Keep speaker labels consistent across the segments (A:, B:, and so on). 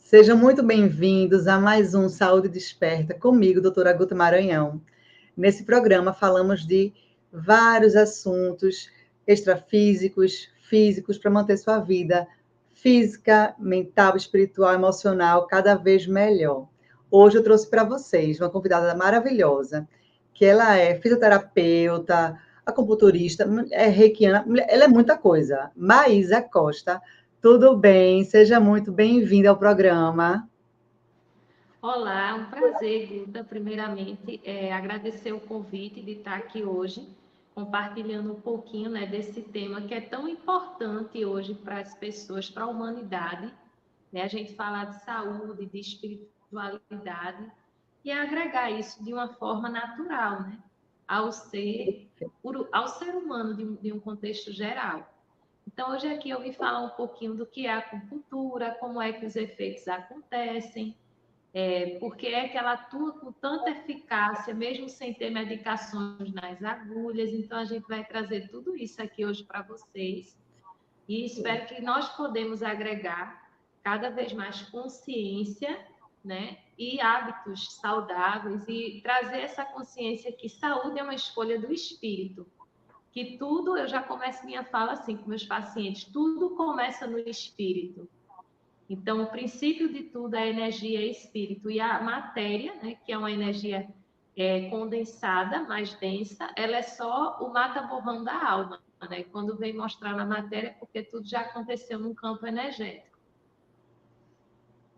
A: Sejam muito bem-vindos a mais um Saúde Desperta, comigo, doutora Guta Maranhão. Nesse programa falamos de vários assuntos extrafísicos, físicos, para manter sua vida física, mental, espiritual, emocional cada vez melhor. Hoje eu trouxe para vocês uma convidada maravilhosa, que ela é fisioterapeuta, acupunturista, é reikiana, ela é muita coisa. Maísa Costa. Tudo bem? Seja muito bem-vinda ao programa.
B: Olá, um prazer, Guta. Primeiramente, agradecer o convite de estar aqui hoje, compartilhando um pouquinho, né, desse tema que é tão importante hoje para as pessoas, para a humanidade, né? A gente falar de saúde, de espiritualidade e agregar isso de uma forma natural, né, ao ser humano de um contexto geral. Então, hoje aqui eu vim falar um pouquinho do que é a acupuntura, como é que os efeitos acontecem, por que é que ela atua com tanta eficácia, mesmo sem ter medicações nas agulhas. Então, a gente vai trazer tudo isso aqui hoje para vocês e espero que nós podemos agregar cada vez mais consciência, né, e hábitos saudáveis e trazer essa consciência que saúde é uma escolha do espírito. Que tudo, eu já começo minha fala assim com meus pacientes, tudo começa no espírito. Então, o princípio de tudo é energia e espírito. E a matéria, né, que é uma energia condensada, mais densa, ela é só o mata-borrão da alma. Né? Quando vem mostrar na matéria, é porque tudo já aconteceu num campo energético.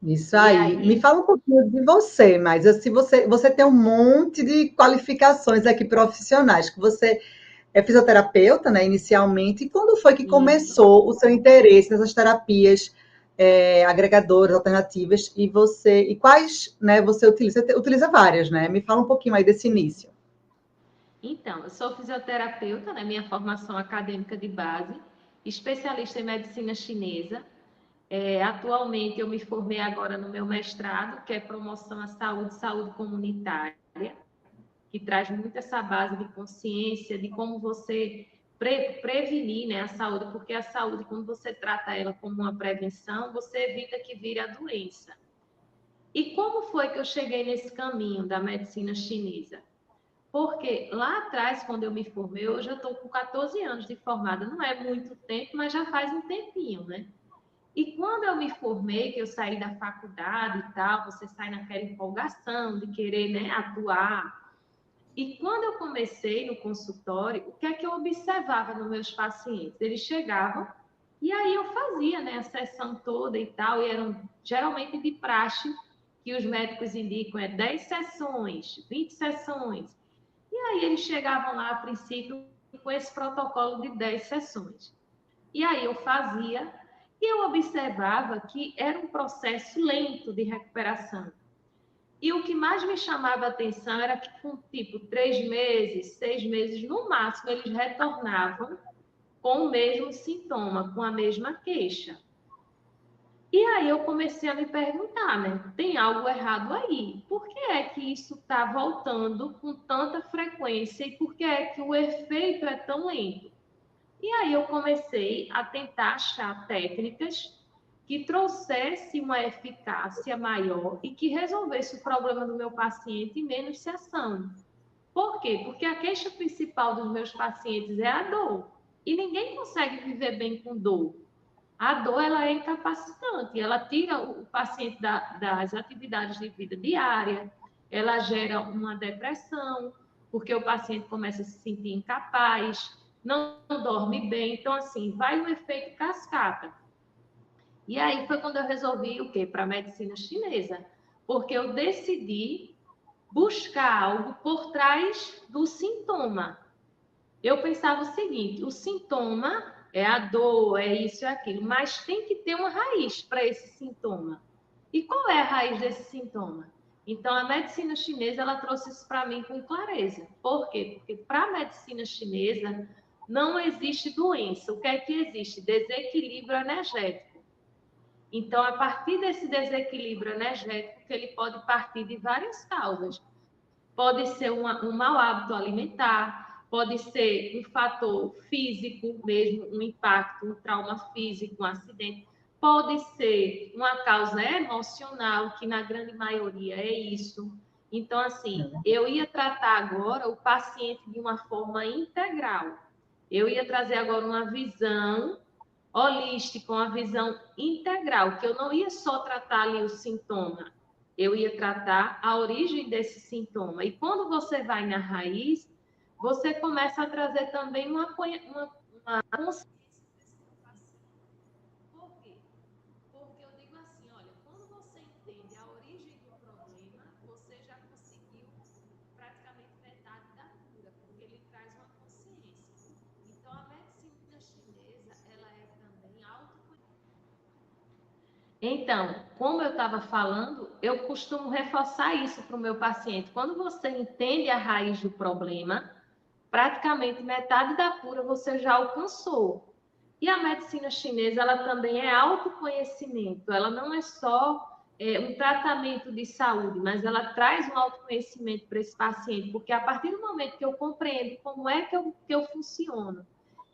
A: Isso aí. Me fala um pouquinho de você, mas assim, você tem um monte de qualificações aqui profissionais, que você é fisioterapeuta, né, inicialmente. E quando foi que
B: Isso.
A: começou o seu interesse nessas terapias agregadoras, alternativas, e quais, né, você utiliza? Você utiliza várias, né? Me fala um pouquinho aí desse início.
B: Então, eu sou fisioterapeuta, né, minha formação acadêmica de base, especialista em medicina chinesa. Atualmente, eu me formei agora no meu mestrado, que é promoção à saúde comunitária, que traz muito essa base de consciência, de como você prevenir, né, a saúde, porque a saúde, quando você trata ela como uma prevenção, você evita que vire a doença. E como foi que eu cheguei nesse caminho da medicina chinesa? Porque lá atrás, quando eu me formei, hoje eu estou com 14 anos de formada, não é muito tempo, mas já faz um tempinho, né? E quando eu me formei, que eu saí da faculdade e tal, você sai naquela empolgação de querer, né, atuar. E quando eu comecei no consultório, o que é que eu observava nos meus pacientes? Eles chegavam e aí eu fazia, né, a sessão toda e tal, e eram geralmente de praxe, que os médicos indicam 10 sessões, 20 sessões. E aí eles chegavam lá, a princípio, com esse protocolo de 10 sessões. E aí eu fazia, e eu observava que era um processo lento de recuperação. E o que mais me chamava a atenção era que com, tipo, 3 meses, 6 meses, no máximo, eles retornavam com o mesmo sintoma, com a mesma queixa. E aí eu comecei a me perguntar, né? Tem algo errado aí? Por que é que isso está voltando com tanta frequência e por que é que o efeito é tão lento? E aí eu comecei a tentar achar técnicas que trouxesse uma eficácia maior e que resolvesse o problema do meu paciente em menos sessão. Por quê? Porque a queixa principal dos meus pacientes é a dor. E ninguém consegue viver bem com dor. A dor, ela é incapacitante, ela tira o paciente das atividades de vida diária, ela gera uma depressão, porque o paciente começa a se sentir incapaz, não dorme bem, então assim, vai um efeito cascata. E aí foi quando eu resolvi o quê? Para a medicina chinesa, porque eu decidi buscar algo por trás do sintoma. Eu pensava o seguinte, o sintoma é a dor, é isso e aquilo, mas tem que ter uma raiz para esse sintoma. E qual é a raiz desse sintoma? Então, a medicina chinesa, ela trouxe isso para mim com clareza. Por quê? Porque para a medicina chinesa não existe doença. O que é que existe? Desequilíbrio energético. Então, a partir desse desequilíbrio energético, que ele pode partir de várias causas. Pode ser um mau hábito alimentar, pode ser um fator físico mesmo, um impacto, um trauma físico, um acidente. Pode ser uma causa emocional, que na grande maioria é isso. Então, assim, eu ia tratar agora o paciente de uma forma integral. Eu ia trazer agora uma visão holística, uma visão integral, que eu não ia só tratar ali o sintoma, eu ia tratar a origem desse sintoma. E quando você vai na raiz, você começa a trazer também uma consciência. Por quê? Porque eu digo assim, olha, quando você entende a origem do problema, você já conseguiu praticamente metade da cura, porque ele traz uma consciência. Então, a medicina chinesa, ela é também autoconhecimento. Então, como eu estava falando, eu costumo reforçar isso para o meu paciente. Quando você entende a raiz do problema, praticamente metade da cura você já alcançou. E a medicina chinesa, ela também é autoconhecimento. Ela não é só um tratamento de saúde, mas ela traz um autoconhecimento para esse paciente, porque a partir do momento que eu compreendo como é que eu funciono,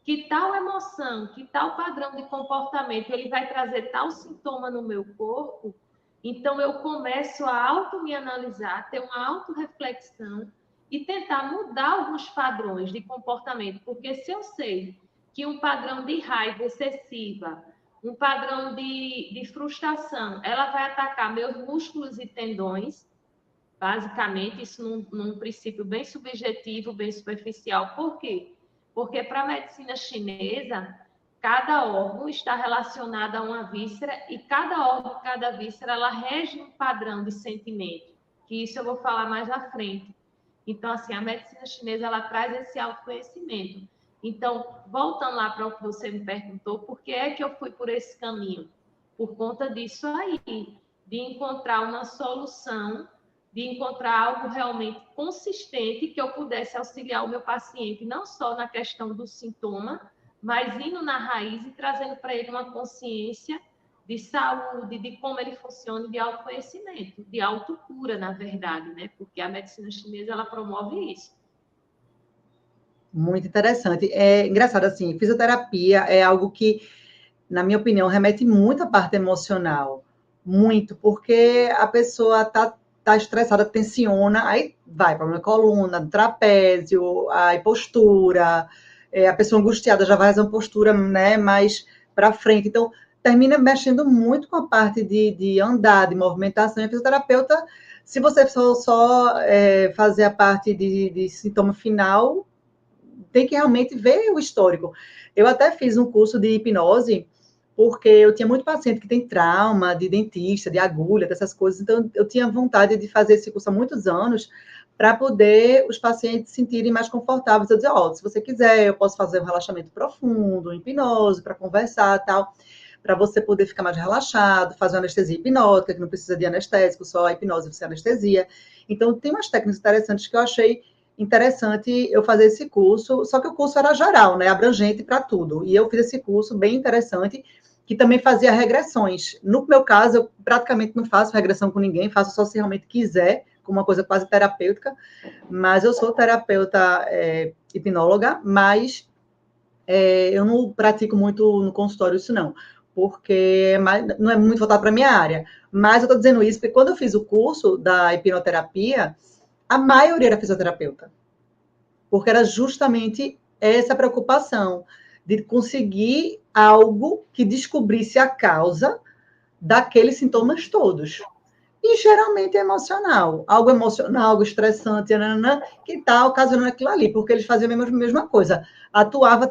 B: que tal emoção, que tal padrão de comportamento, ele vai trazer tal sintoma no meu corpo, então eu começo a me analisar, ter uma autorreflexão e tentar mudar alguns padrões de comportamento, porque se eu sei que um padrão de raiva excessiva, um padrão de frustração, ela vai atacar meus músculos e tendões, basicamente, isso num princípio bem subjetivo, bem superficial. Por quê? Porque para a medicina chinesa, cada órgão está relacionado a uma víscera e cada órgão, cada víscera, ela rege um padrão de sentimento, que isso eu vou falar mais à frente. Então, assim, a medicina chinesa, ela traz esse autoconhecimento. Então, voltando lá para o que você me perguntou, por que é que eu fui por esse caminho? Por conta disso aí, de encontrar uma solução, de encontrar algo realmente consistente que eu pudesse auxiliar o meu paciente, não só na questão do sintoma, mas indo na raiz e trazendo para ele uma consciência de saúde, de como ele funciona, de autoconhecimento, de autocura, na verdade, né? Porque a medicina chinesa, ela promove isso.
A: Muito interessante. É engraçado, assim, fisioterapia é algo que, na minha opinião, remete muito à parte emocional. Muito, porque a pessoa tá estressada, tensiona, aí vai problema na coluna, no trapézio, aí postura, a pessoa angustiada já vai fazer uma postura, né, mais para frente. Então, termina mexendo muito com a parte de andar, de movimentação. E a fisioterapeuta, se você só fazer a parte de sintoma final, tem que realmente ver o histórico. Eu até fiz um curso de hipnose, porque eu tinha muito paciente que tem trauma de dentista, de agulha, dessas coisas, então eu tinha vontade de fazer esse curso há muitos anos, para poder os pacientes se sentirem mais confortáveis. Eu dizia, se você quiser, eu posso fazer um relaxamento profundo, hipnose, para conversar tal, para você poder ficar mais relaxado, fazer uma anestesia hipnótica, que não precisa de anestésico, só a hipnose você anestesia. Então, tem umas técnicas interessantes que eu achei interessante eu fazer esse curso, só que o curso era geral, né, abrangente para tudo. E eu fiz esse curso bem interessante, que também fazia regressões. No meu caso, eu praticamente não faço regressão com ninguém, faço só se realmente quiser, como uma coisa quase terapêutica, mas eu sou terapeuta hipnóloga, mas eu não pratico muito no consultório isso não, porque não é muito voltado para a minha área. Mas eu estou dizendo isso porque quando eu fiz o curso da hipnoterapia, a maioria era fisioterapeuta, porque era justamente essa preocupação de conseguir algo que descobrisse a causa daqueles sintomas todos. E geralmente é emocional, algo estressante, nananã, que está ocasionando aquilo ali, porque eles faziam a mesma coisa. Atuava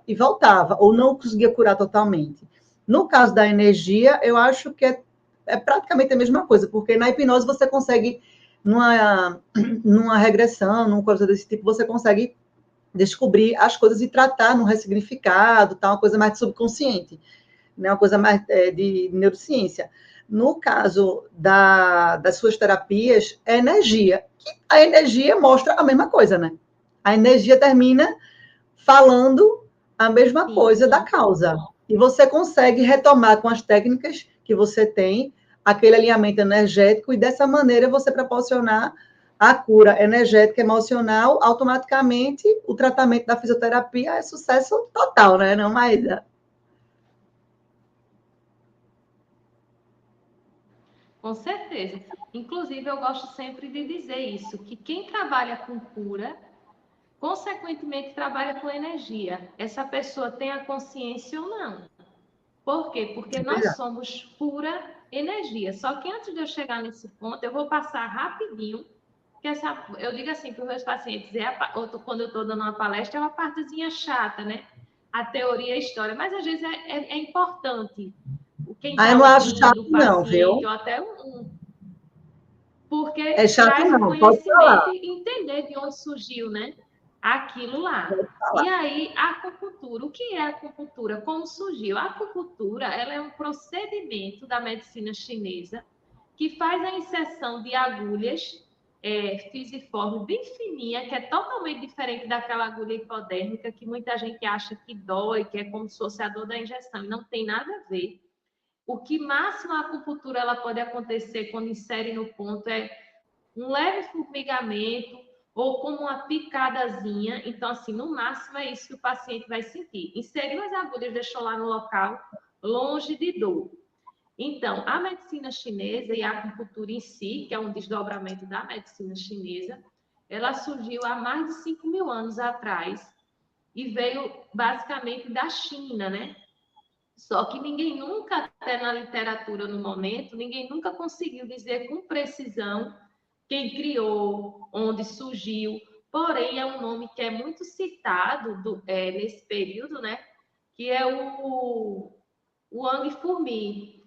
A: e voltava, ou não conseguia curar totalmente. No caso da energia, eu acho que é praticamente a mesma coisa, porque na hipnose você consegue numa regressão, numa coisa desse tipo, você consegue descobrir as coisas e tratar num ressignificado, tá? Uma coisa mais subconsciente, né? Uma coisa mais de neurociência. No caso das suas terapias, é energia. A energia mostra a mesma coisa, né? A energia termina falando a mesma coisa da causa. E você consegue retomar com as técnicas que você tem aquele alinhamento energético e dessa maneira você proporcionar a cura energética emocional, automaticamente o tratamento da fisioterapia é sucesso total, né? Não mais.
B: Com certeza. Inclusive, eu gosto sempre de dizer isso, que quem trabalha com cura, consequentemente, trabalha com energia. Essa pessoa tem a consciência ou não. Por quê? Porque
A: É
B: nós
A: verdade.
B: somos pura energia. Só que antes de eu chegar nesse ponto, eu vou passar rapidinho, que eu digo assim para os meus pacientes, quando eu estou dando uma palestra, é uma partezinha chata, né? A teoria e a história, mas às vezes é importante. Quem
A: Ah, eu
B: está
A: não acho chato,
B: ouvindo, o
A: não,
B: paciente,
A: viu?
B: ou até porque
A: É chato,
B: traz o
A: não. Pode
B: conhecimento
A: falar.
B: e entender de onde surgiu, né? Aquilo lá.
A: Pode
B: E
A: falar.
B: aí, a acupuntura, o que é a acupuntura? Como surgiu? A acupuntura, ela é um procedimento da medicina chinesa que faz a inserção de agulhas fisiformes bem fininha, que é totalmente diferente daquela agulha hipodérmica que muita gente acha que dói, que é como se fosse a dor da injeção, e não tem nada a ver. O que máximo a acupuntura ela pode acontecer quando insere no ponto é um leve formigamento ou como uma picadazinha. Então, assim, no máximo é isso que o paciente vai sentir. Inseriu as agulhas, deixou lá no local, longe de dor. Então, a medicina chinesa e a acupuntura em si, que é um desdobramento da medicina chinesa, ela surgiu há mais de 5 mil anos atrás e veio basicamente da China, né? Só que ninguém nunca, até na literatura no momento, ninguém nunca conseguiu dizer com precisão quem criou, onde surgiu. Porém, é um nome que é muito citado nesse período, né? Que é o Wang Fumi.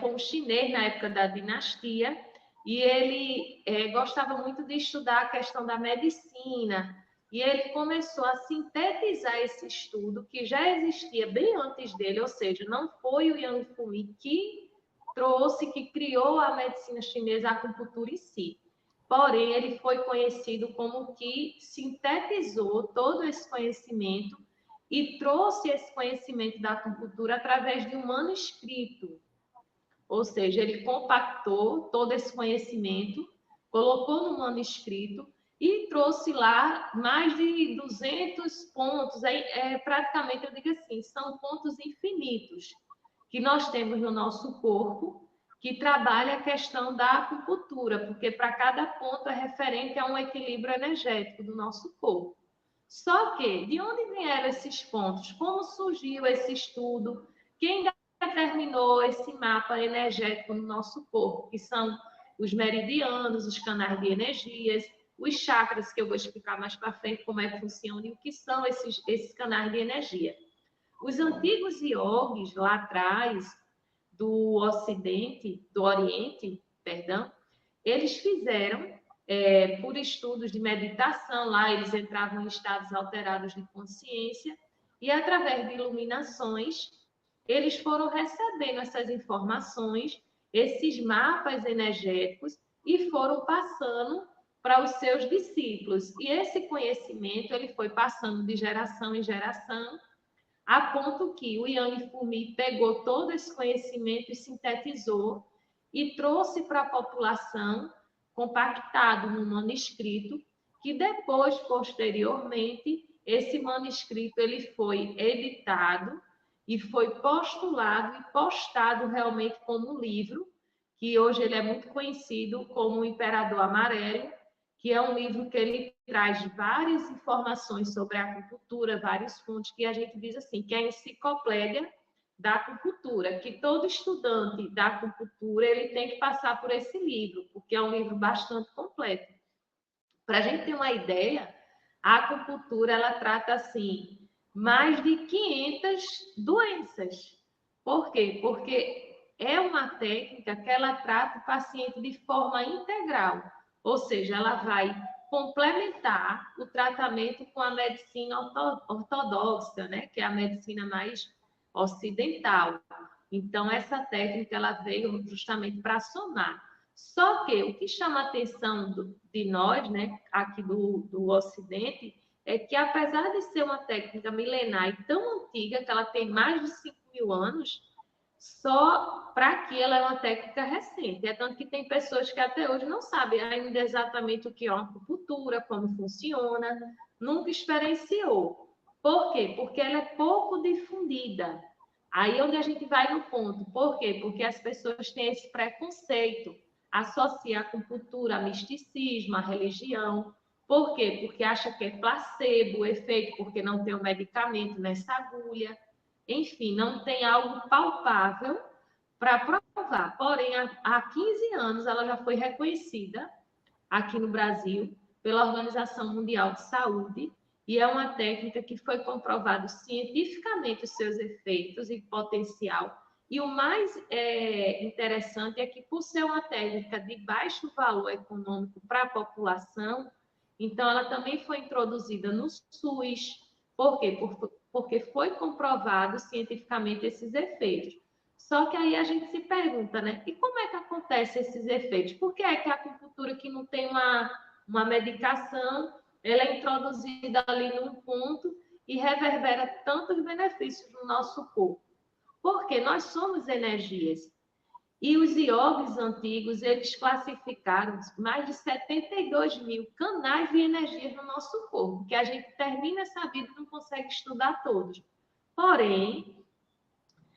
B: Foi um chinês na época da dinastia e ele gostava muito de estudar a questão da medicina. E ele começou a sintetizar esse estudo que já existia bem antes dele, ou seja, não foi o Yang Fumi que trouxe, que criou a medicina chinesa, a acupuntura em si. Porém, ele foi conhecido como que sintetizou todo esse conhecimento e trouxe esse conhecimento da acupuntura através de um manuscrito. Ou seja, ele compactou todo esse conhecimento, colocou no manuscrito e trouxe lá mais de 200 pontos. Praticamente, eu digo assim, são pontos infinitos que nós temos no nosso corpo que trabalha a questão da acupuntura, porque para cada ponto é referente a um equilíbrio energético do nosso corpo. Só que, de onde vieram esses pontos? Como surgiu esse estudo? Quem determinou esse mapa energético no nosso corpo, que são os meridianos, os canais de energias, os chakras, que eu vou explicar mais para frente como é que funciona e o que são esses canais de energia. Os antigos iogues, lá atrás, do Ocidente, do Oriente, perdão, eles fizeram, por estudos de meditação, lá eles entravam em estados alterados de consciência, e através de iluminações, eles foram recebendo essas informações, esses mapas energéticos, e foram passando para os seus discípulos. E esse conhecimento ele foi passando de geração em geração, a ponto que o Yang Fumi pegou todo esse conhecimento e sintetizou e trouxe para a população, compactado num manuscrito, que depois, posteriormente, esse manuscrito ele foi editado e foi postulado e postado realmente como livro, que hoje ele é muito conhecido como o Imperador Amarelo, que é um livro que ele traz várias informações sobre a acupuntura, vários fontes que a gente diz assim, que é a enciclopédia da acupuntura, que todo estudante da acupuntura ele tem que passar por esse livro, porque é um livro bastante completo. Para a gente ter uma ideia, a acupuntura ela trata assim mais de 500 doenças. Por quê? Porque é uma técnica que ela trata o paciente de forma integral, ou seja, ela vai complementar o tratamento com a medicina ortodoxa, né? Que é a medicina mais ocidental. Então, essa técnica ela veio justamente para somar. Só que o que chama a atenção de nós, né, aqui do Ocidente, é que apesar de ser uma técnica milenar e tão antiga, que ela tem mais de 5 mil anos, só para aqui ela é uma técnica recente. É tanto que tem pessoas que até hoje não sabem ainda exatamente o que é uma acupuntura, como funciona, nunca experienciou. Por quê? Porque ela é pouco difundida. Aí é onde a gente vai no ponto. Por quê? Porque as pessoas têm esse preconceito, associa a acupuntura a misticismo, a religião. Por quê? Porque acha que é placebo, o efeito, porque não tem o medicamento nessa agulha. Enfim, não tem algo palpável para provar. Porém, há 15 anos ela já foi reconhecida aqui no Brasil pela Organização Mundial de Saúde e é uma técnica que foi comprovado cientificamente os seus efeitos e potencial. E o mais interessante é que, por ser uma técnica de baixo valor econômico para a população, então ela também foi introduzida no SUS. Por quê? Porque foi comprovado cientificamente esses efeitos. Só que aí a gente se pergunta, né? E como é que acontecem esses efeitos? Por que é que a acupuntura que não tem uma medicação, ela é introduzida ali num ponto e reverbera tantos benefícios no nosso corpo? Porque nós somos energias. E os iogues antigos, eles classificaram mais de 72 mil canais de energia no nosso corpo, que a gente termina essa vida e não consegue estudar todos. Porém,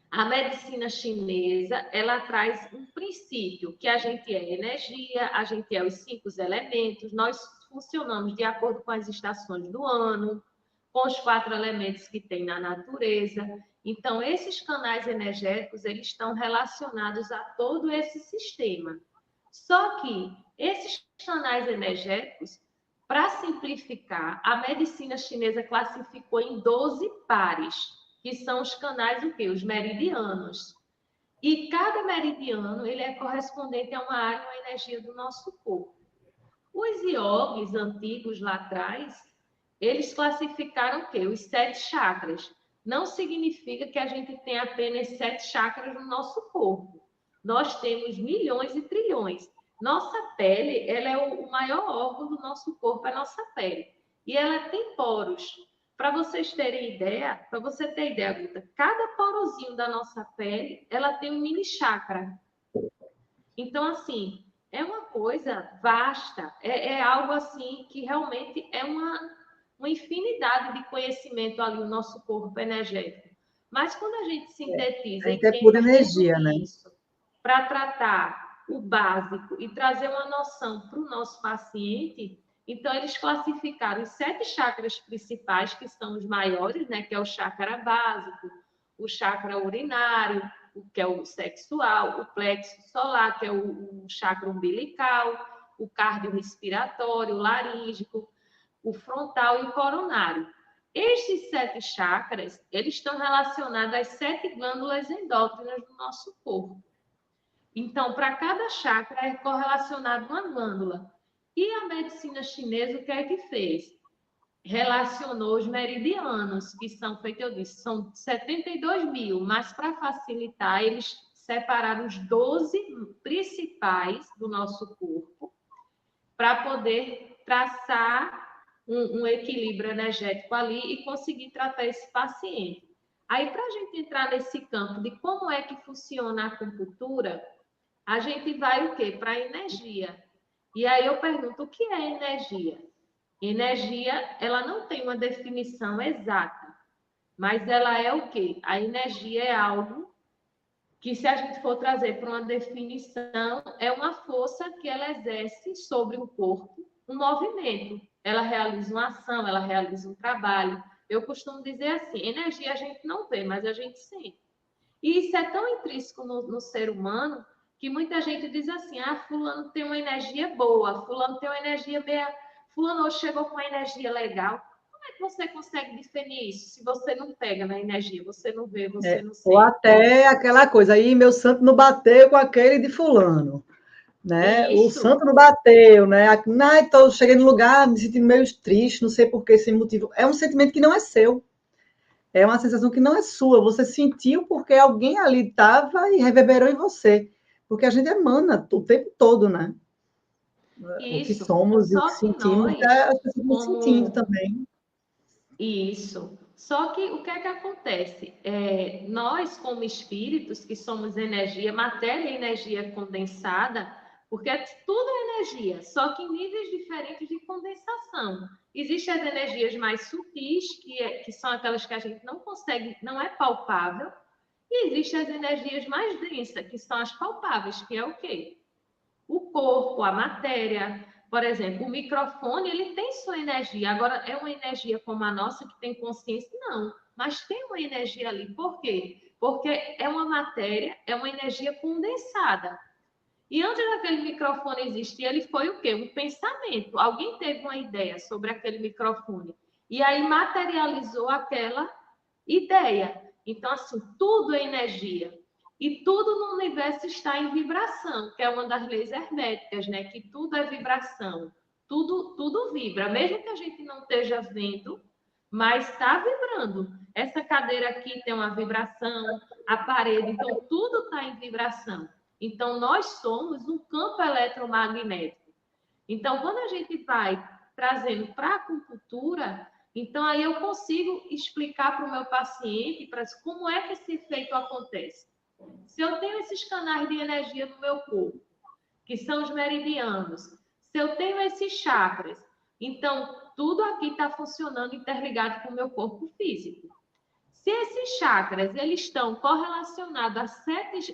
B: a medicina chinesa, ela traz um princípio, que a gente é energia, a gente é os 5 elementos, nós funcionamos de acordo com as estações do ano, com os 4 elementos que tem na natureza. Então, esses canais energéticos, eles estão relacionados a todo esse sistema. Só que esses canais energéticos, para simplificar, a medicina chinesa classificou em 12 pares, que são os canais, o quê? Os meridianos. E cada meridiano, ele é correspondente a uma área, uma energia do nosso corpo. Os iogues antigos lá atrás, eles classificaram o quê? Os 7 chakras. Não significa que a gente tem apenas 7 chakras no nosso corpo. Nós temos milhões e trilhões. Nossa pele, ela é o maior órgão do nosso corpo, é a nossa pele. E ela tem poros. Para vocês terem ideia, para você ter ideia, Guta, cada porozinho da nossa pele, ela tem um mini chakra. Então, assim, é uma coisa vasta, é algo assim que realmente é uma infinidade de conhecimento ali no nosso corpo energético. Mas quando a gente sintetiza
A: A
B: e
A: gente é pura
B: tenta
A: energia, né?
B: resumir isso para tratar o básico e trazer uma noção para o nosso paciente, então eles classificaram os 7 chakras principais, que são os maiores, né? Que é o chakra básico, o chakra urinário, o que é o sexual, o plexo solar, que é o chakra umbilical, o cardiorrespiratório, o laríngico, o frontal e o coronário. Estes 7 chakras, eles estão relacionados às 7 glândulas endócrinas do nosso corpo. Então, para cada chakra é correlacionado uma glândula. E a medicina chinesa, o que é que fez? Relacionou os meridianos, que são, feito eu disse, são 72 mil, mas para facilitar, eles separaram os 12 principais do nosso corpo para poder traçar um equilíbrio energético ali e conseguir tratar esse paciente. Aí, para a gente entrar nesse campo de como é que funciona a acupuntura, a gente vai o quê? Para a energia. E aí eu pergunto, o que é energia? Energia, ela não tem uma definição exata, mas ela é o quê? A energia é algo que, se a gente for trazer para uma definição, é uma força que ela exerce sobre o corpo, um movimento. Ela realiza uma ação, ela realiza um trabalho. Eu costumo dizer assim, energia a gente não vê, mas a gente sente. E isso é tão intrínseco no ser humano que muita gente diz assim, fulano tem uma energia boa, fulano tem uma energia meia... Fulano hoje chegou com uma energia legal. Como é que você consegue definir isso se você não pega na energia, você não vê, você não
A: Ou
B: sente?
A: até aquela coisa, aí meu santo não bateu com aquele de fulano, né? O
B: Isso,
A: santo não bateu, né? Então, cheguei no lugar, me senti meio triste, não sei por que esse motivo. É um sentimento que não é seu. É uma sensação que não é sua. Você sentiu porque alguém ali estava e reverberou em você. Porque a gente emana o tempo todo, né? O que
B: isso.
A: somos e o que
B: Só que
A: sentimos, as
B: nós,
A: pessoas vão sentindo
B: como
A: também.
B: isso. Só que o que é que acontece? Nós, como espíritos, que somos energia, matéria e energia condensada, porque tudo é energia, só que em níveis diferentes de condensação. Existem as energias mais sutis, que são aquelas que a gente não consegue, não é palpável, E existem as energias mais densas, que são as palpáveis, que é o quê? O corpo, a matéria. Por exemplo, o microfone, ele tem sua energia. Agora, é uma energia como a nossa, que tem consciência? Não. Mas tem uma energia ali. Por quê? Porque é uma matéria, é uma energia condensada. E antes daquele microfone existir, ele foi o quê? Um pensamento. Alguém teve uma ideia sobre aquele microfone. E aí materializou aquela ideia. Então, assim, tudo é energia. E tudo no universo está em vibração, que é uma das leis herméticas, né? Que tudo é vibração. Tudo vibra. Mesmo que a gente não esteja vendo, mas está vibrando. Essa cadeira aqui tem uma vibração, a parede, então tudo está em vibração. Então, nós somos um campo eletromagnético. Então, quando a gente vai trazendo para a acupuntura, então aí eu consigo explicar para o meu paciente como é que esse efeito acontece. Se eu tenho esses canais de energia no meu corpo, que são os meridianos, se eu tenho esses chakras, então tudo aqui está funcionando interligado com o meu corpo físico. Se esses chakras eles estão correlacionados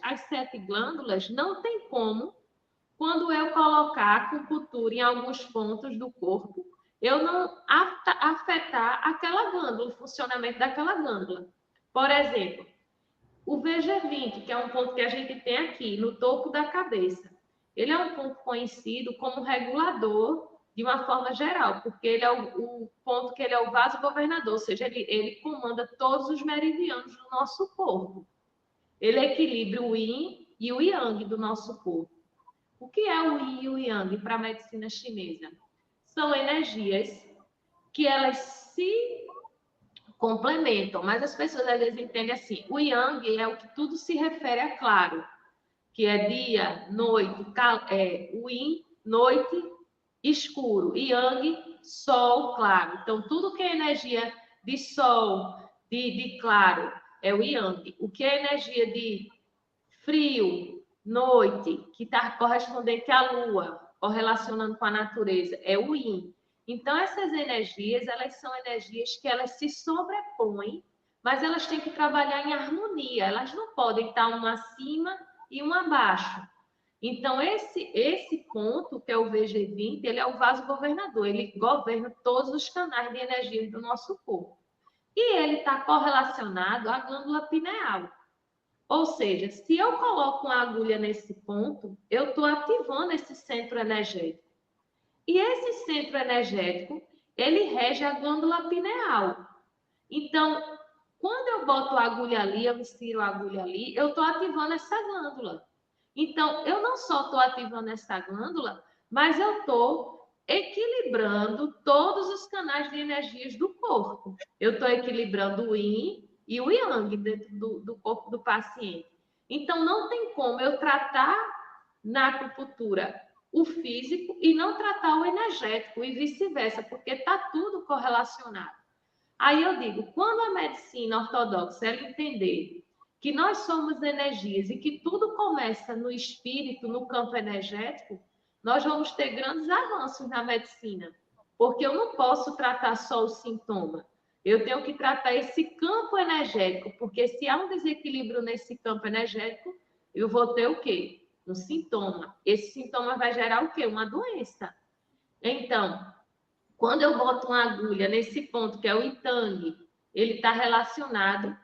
B: às sete glândulas, não tem como, quando eu colocar acupuntura em alguns pontos do corpo, eu não afetar aquela glândula, o funcionamento daquela glândula. Por exemplo, o VG20, que é um ponto que a gente tem aqui no topo da cabeça, ele é um ponto conhecido como regulador de uma forma geral, porque ele é o ponto que ele é o vaso governador, ou seja, ele comanda todos os meridianos do nosso corpo. Ele equilibra o yin e o yang do nosso corpo. O que é o yin e o yang para a medicina chinesa? São energias que elas se complementam, mas as pessoas às vezes entendem assim, o yang é o que tudo se refere a claro, que é dia, noite, o yin, noite, escuro, e yang, sol, claro. Então, tudo que é energia de sol, de claro, é o yang. O que é energia de frio, noite, que está correspondente à lua, correlacionando com a natureza, é o yin. Então, essas energias, elas são energias que elas se sobrepõem, mas elas têm que trabalhar em harmonia. Elas não podem estar uma acima e uma abaixo. Então, esse ponto, que é o VG20, ele é o vaso governador. Ele governa todos os canais de energia do nosso corpo. E ele está correlacionado à glândula pineal. Ou seja, se eu coloco uma agulha nesse ponto, eu estou ativando esse centro energético. E esse centro energético, ele rege a glândula pineal. Então, quando eu boto a agulha ali, eu insiro a agulha ali, eu estou ativando essa glândula. Então, eu não só estou ativando essa glândula, mas eu estou equilibrando todos os canais de energias do corpo. Eu estou equilibrando o yin e o yang dentro do corpo do paciente. Então, não tem como eu tratar na acupuntura o físico e não tratar o energético e vice-versa, porque está tudo correlacionado. Aí eu digo, quando a medicina ortodoxa ela entender que nós somos energias e que tudo começa no espírito, no campo energético, nós vamos ter grandes avanços na medicina, porque eu não posso tratar só o sintoma. Eu tenho que tratar esse campo energético, porque se há um desequilíbrio nesse campo energético, eu vou ter o quê? Um sintoma. Esse sintoma vai gerar o quê? Uma doença. Então, quando eu boto uma agulha nesse ponto, que é o Itang, ele está relacionado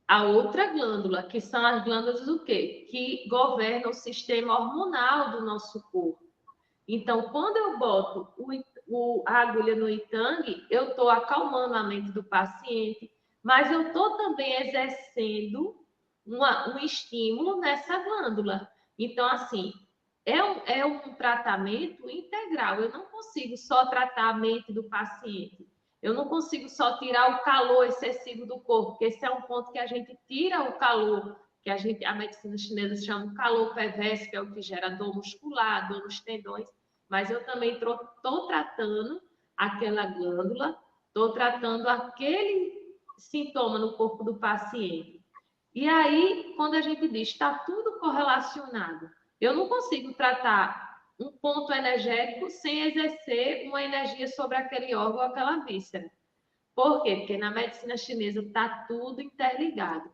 B: a outra glândula, que são as glândulas do quê? Que governam o sistema hormonal do nosso corpo. Então, quando eu boto a agulha no Itang, eu estou acalmando a mente do paciente, mas eu estou também exercendo um estímulo nessa glândula. Então, assim, é um tratamento integral. Eu não consigo só tratar a mente do paciente. Eu não consigo só tirar o calor excessivo do corpo, porque esse é um ponto que a gente tira o calor, que a medicina chinesa chama de calor perverso, que é o que gera dor muscular, dor nos tendões. Mas eu também estou tratando aquela glândula, estou tratando aquele sintoma no corpo do paciente. E aí, quando a gente diz está tudo correlacionado, eu não consigo tratar um ponto energético sem exercer uma energia sobre aquele órgão ou aquela víscera. Por quê? Porque na medicina chinesa está tudo interligado.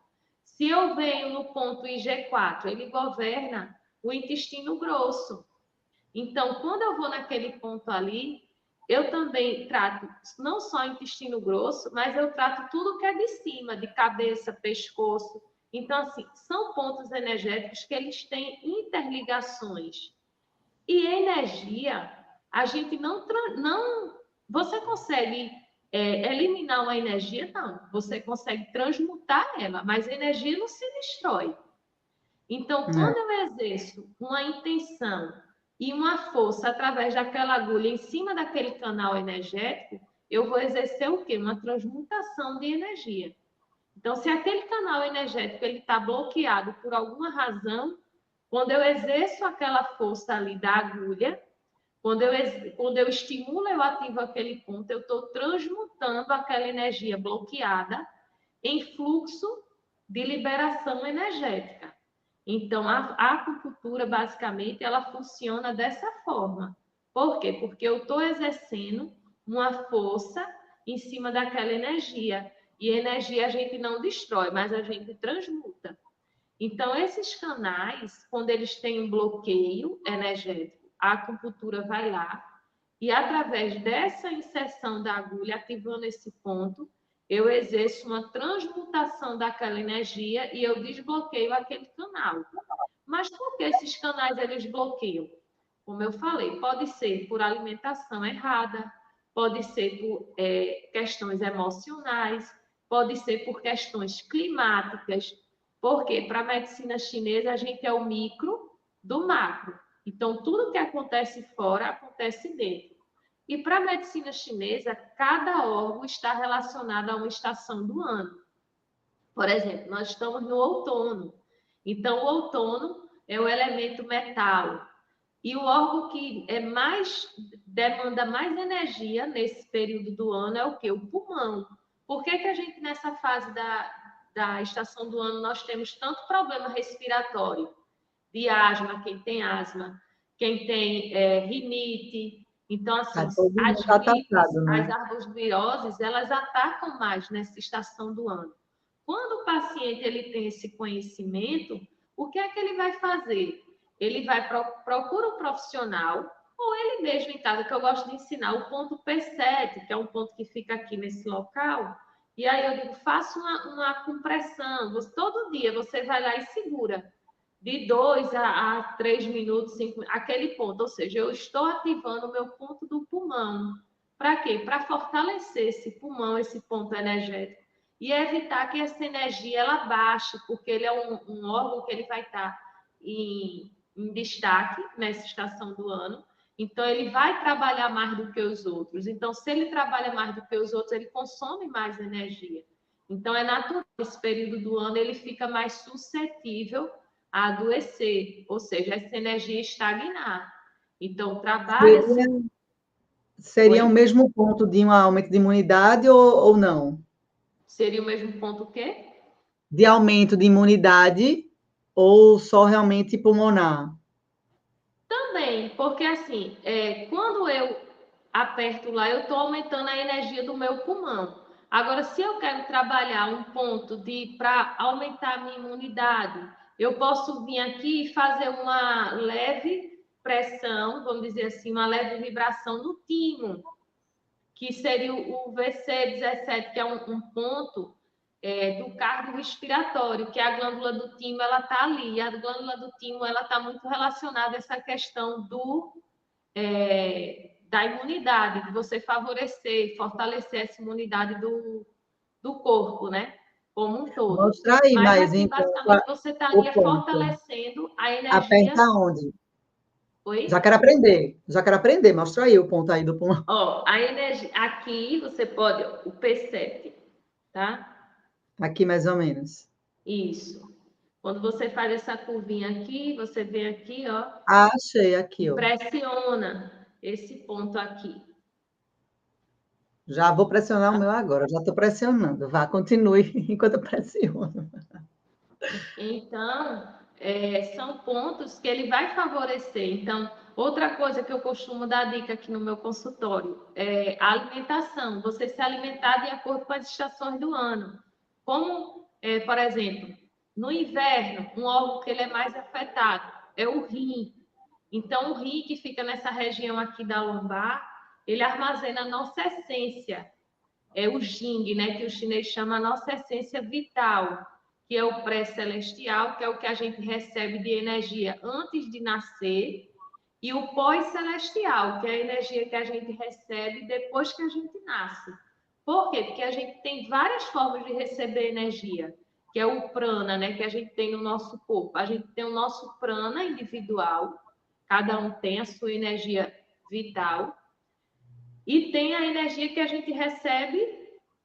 B: Se eu venho no ponto IG4, ele governa o intestino grosso. Então, quando eu vou naquele ponto ali, eu também trato não só o intestino grosso, mas eu trato tudo que é de cima, de cabeça, pescoço. Então, assim, são pontos energéticos que eles têm interligações. E energia, a gente não você consegue eliminar uma energia? Não. Você consegue transmutar ela, mas a energia não se destrói. Então, quando eu exerço uma intenção e uma força através daquela agulha em cima daquele canal energético, eu vou exercer o quê? Uma transmutação de energia. Então, se aquele canal energético ele está bloqueado por alguma razão, quando eu exerço aquela força ali da agulha, quando eu estimulo, eu ativo aquele ponto, eu estou transmutando aquela energia bloqueada em fluxo de liberação energética. Então, a acupuntura, basicamente, ela funciona dessa forma. Por quê? Porque eu estou exercendo uma força em cima daquela energia. E energia a gente não destrói, mas a gente transmuta. Então, esses canais, quando eles têm um bloqueio energético, a acupuntura vai lá e, através dessa inserção da agulha, ativando esse ponto, eu exerço uma transmutação daquela energia e eu desbloqueio aquele canal. Mas por que esses canais eles bloqueiam? Como eu falei, pode ser por alimentação errada, pode ser por questões emocionais, pode ser por questões climáticas, porque para a medicina chinesa a gente é o micro do macro. Então, tudo que acontece fora acontece dentro. E para a medicina chinesa, cada órgão está relacionado a uma estação do ano. Por exemplo, nós estamos no outono. Então, o outono é o elemento metal. E o órgão que demanda mais energia nesse período do ano é o quê? O pulmão. Por que a gente, nessa fase da estação do ano, nós temos tanto problema respiratório? De asma, quem tem rinite. Então, assim,
A: todo mundo
B: as
A: tá
B: gripes,
A: atacado,
B: as
A: né?
B: arboviroses, elas atacam mais nessa estação do ano. Quando o paciente ele tem esse conhecimento, o que é que ele vai fazer? Ele vai procura um profissional ou ele mesmo em casa, que eu gosto de ensinar o ponto P7, que é um ponto que fica aqui nesse local. E aí eu digo, faça uma compressão. Todo dia você vai lá e segura de 2 a 3 minutos, 5, aquele ponto. Ou seja, eu estou ativando o meu ponto do pulmão. Para quê? Para fortalecer esse pulmão, esse ponto energético. E evitar que essa energia ela baixe, porque ele é um órgão que ele vai estar em destaque nessa estação do ano. Então, ele vai trabalhar mais do que os outros. Então, se ele trabalha mais do que os outros, ele consome mais energia. Então, é natural que esse período do ano ele fica mais suscetível a adoecer, ou seja, essa energia estagnar. Então, trabalha-se.
A: Seria o mesmo ponto de um aumento de imunidade ou não?
B: Seria o mesmo ponto o quê?
A: De aumento de imunidade ou só realmente pulmonar?
B: Também, porque assim, quando eu aperto lá, eu estou aumentando a energia do meu pulmão. Agora, se eu quero trabalhar um ponto para aumentar a minha imunidade, eu posso vir aqui e fazer uma leve pressão, vamos dizer assim, uma leve vibração no timo, que seria o VC17, que é um ponto do cardiorrespiratório, que a glândula do timo ela está ali. E a glândula do timo ela está muito relacionada a essa questão da imunidade, de você favorecer, fortalecer essa imunidade do corpo, né? Como um todo.
A: Mostra aí
B: Mas
A: mais
B: aqui,
A: então
B: basicamente, você
A: o
B: estaria
A: ponto.
B: fortalecendo a
A: Aperta
B: energia.
A: onde? Já
B: Oi?
A: quero aprender. Já quero aprender. Mostra aí o ponto aí do pulmão.
B: Ó, a energia. Aqui você pode, ó, o P7, tá?
A: Aqui mais ou menos.
B: Isso. Quando você faz essa curvinha aqui, você vem aqui, ó,
A: Ah, achei
B: e
A: aqui, ó.
B: pressiona esse ponto aqui.
A: Já vou pressionar o
B: Tá?
A: meu agora. Já estou pressionando. Vá, continue enquanto eu pressiono.
B: Então, são pontos que ele vai favorecer. Então, outra coisa que eu costumo dar dica aqui no meu consultório é a alimentação. Você se alimentar de acordo com as estações do ano. Como, por exemplo, No inverno, um órgão que ele é mais afetado é o rim. Então, o rim que fica nessa região aqui da lombar, ele armazena a nossa essência, é o Jing, né, que o chinês chama a nossa essência vital, que é o pré-celestial, que é o que a gente recebe de energia antes de nascer, e o pós-celestial, que é a energia que a gente recebe depois que a gente nasce. Por quê? Porque a gente tem várias formas de receber energia, que é o prana, né, que a gente tem no nosso corpo. A gente tem o nosso prana individual, cada um tem a sua energia vital, e tem a energia que a gente recebe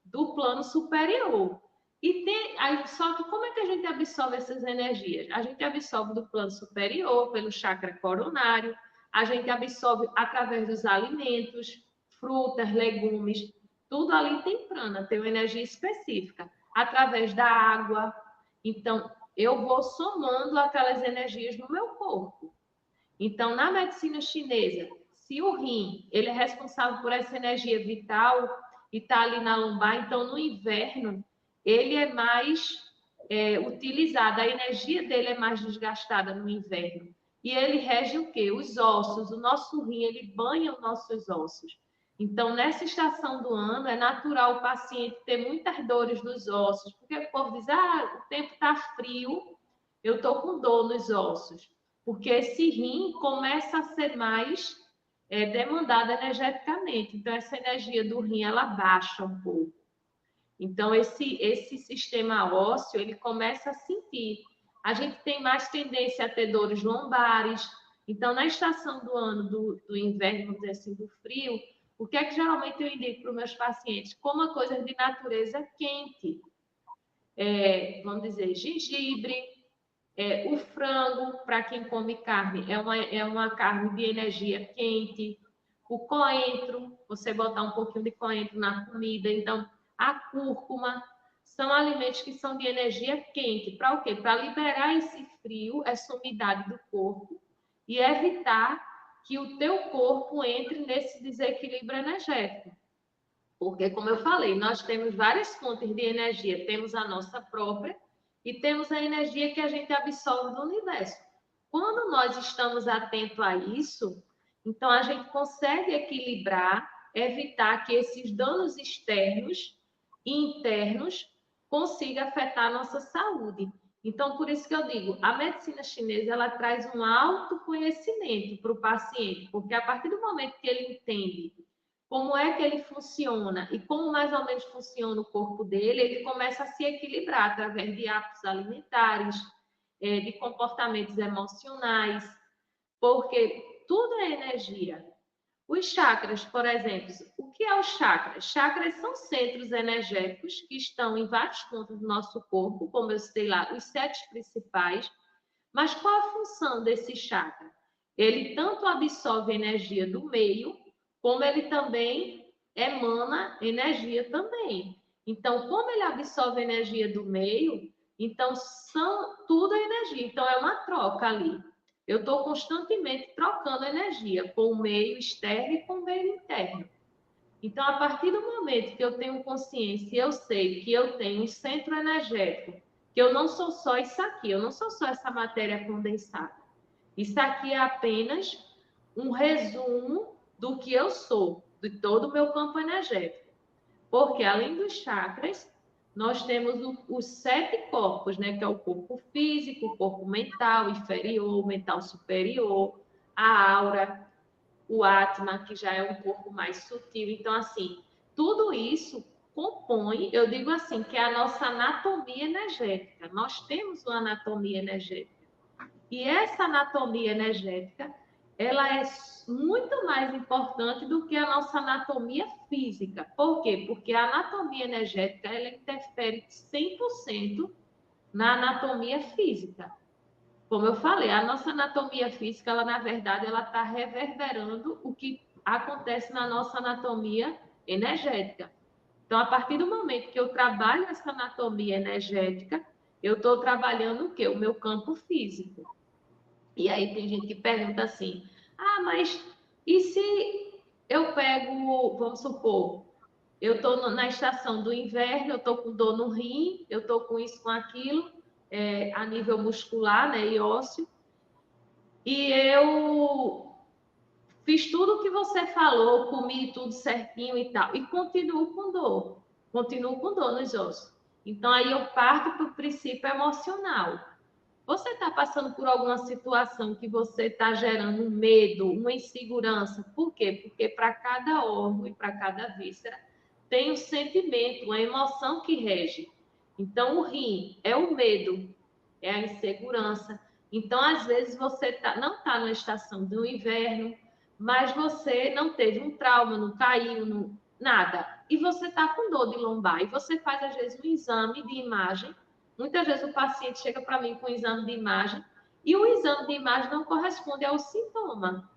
B: do plano superior. E tem, só que como é que a gente absorve essas energias? A gente absorve do plano superior, pelo chakra coronário, a gente absorve através dos alimentos, frutas, legumes, tudo ali tem prana, tem uma energia específica, através da água. Então, eu vou somando aquelas energias no meu corpo. Então, na medicina chinesa, se o rim ele é responsável por essa energia vital e está ali na lombar, então no inverno ele é mais utilizado, a energia dele é mais desgastada no inverno. E ele rege o quê? Os ossos. O nosso rim ele banha os nossos ossos. Então, nessa estação do ano, é natural o paciente ter muitas dores nos ossos, porque o povo diz: ah, o tempo está frio, eu estou com dor nos ossos. Porque esse rim começa a ser mais demandado energeticamente. Então, essa energia do rim, ela baixa um pouco. Então, esse sistema ósseo, ele começa a sentir. A gente tem mais tendência a ter dores lombares. Então, na estação do ano do inverno, vamos dizer assim, do frio, o que é que geralmente eu indico para os meus pacientes? Coma coisas de natureza quente. Vamos dizer, gengibre, o frango, para quem come carne, é uma carne de energia quente. O coentro, você botar um pouquinho de coentro na comida. Então, a cúrcuma, são alimentos que são de energia quente. Para o quê? Para liberar esse frio, essa umidade do corpo e evitar que o teu corpo entre nesse desequilíbrio energético. Porque, como eu falei, nós temos várias fontes de energia. Temos a nossa própria, e temos a energia que a gente absorve do universo. Quando nós estamos atentos a isso, então a gente consegue equilibrar, evitar que esses danos externos e internos consigam afetar a nossa saúde. Então, por isso que eu digo, a medicina chinesa ela traz um autoconhecimento para o paciente, porque a partir do momento que ele entende como é que ele funciona e como mais ou menos funciona o corpo dele, ele começa a se equilibrar através de hábitos alimentares, de comportamentos emocionais, porque tudo é energia. Os chakras, por exemplo, o que é os chakras? Chakras são centros energéticos que estão em vários pontos do nosso corpo, como eu citei lá, os 7 principais. Mas qual a função desse chakra? Ele tanto absorve energia do meio, como ele também emana energia também. Então, como ele absorve energia do meio, então tudo é energia. Então, é uma troca ali. Eu estou constantemente trocando energia com o meio externo e com o meio interno. Então, a partir do momento que eu tenho consciência, eu sei que eu tenho um centro energético, que eu não sou só isso aqui, eu não sou só essa matéria condensada. Isso aqui é apenas um resumo do que eu sou, de todo o meu campo energético. Porque, além dos chakras, nós temos os 7 corpos, né? Que é o corpo físico, o corpo mental inferior, mental superior, a aura, o Atma, que já é um corpo mais sutil. Então, assim, tudo isso compõe, eu digo assim, que é a nossa anatomia energética. Nós temos uma anatomia energética. E essa anatomia energética, ela é muito mais importante do que a nossa anatomia física. Por quê? Porque a anatomia energética, ela interfere 100% na anatomia física. Como eu falei, a nossa anatomia física, ela na verdade, ela está reverberando o que acontece na nossa anatomia energética. Então, a partir do momento que eu trabalho essa anatomia energética, eu estou trabalhando o quê? O meu campo físico. E aí tem gente que pergunta assim, ah, mas e se eu pego, vamos supor, eu estou na estação do inverno, eu estou com dor no rim, eu estou com isso, com aquilo, a nível muscular, né, e ósseo. E eu fiz tudo o que você falou, comi tudo certinho e tal, e continuo com dor nos ossos. Então, aí eu parto para o princípio emocional. Você está passando por alguma situação que você está gerando um medo, uma insegurança. Por quê? Porque para cada órgão e para cada víscera tem um sentimento, uma emoção que rege. Então, o rim é o medo, é a insegurança. Então, às vezes, você não está numa estação do inverno, mas você não teve um trauma, não caiu, nada. E você está com dor de lombar. E você faz, às vezes, um exame de imagem. Muitas vezes o paciente chega para mim com um exame de imagem e o exame de imagem não corresponde ao sintoma.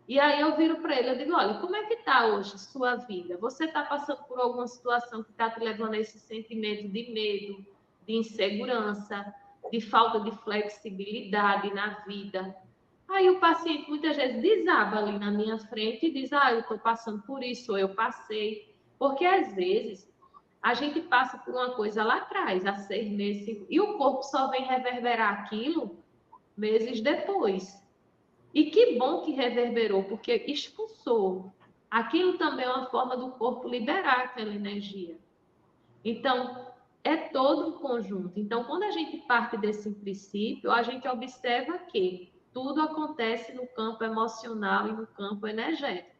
B: E aí eu viro para ele, eu digo, olha, como é que está hoje a sua vida? Você está passando por alguma situação que está te levando a esse sentimento de medo, de insegurança, de falta de flexibilidade na vida? Aí o paciente muitas vezes desaba ali na minha frente e diz, eu estou passando por isso, ou eu passei. Porque às vezes a gente passa por uma coisa lá atrás, há 6 meses, e o corpo só vem reverberar aquilo meses depois. E que bom que reverberou, porque expulsou. Aquilo também é uma forma do corpo liberar aquela energia. Então, é todo um conjunto. Então, quando a gente parte desse princípio, a gente observa que tudo acontece no campo emocional e no campo energético.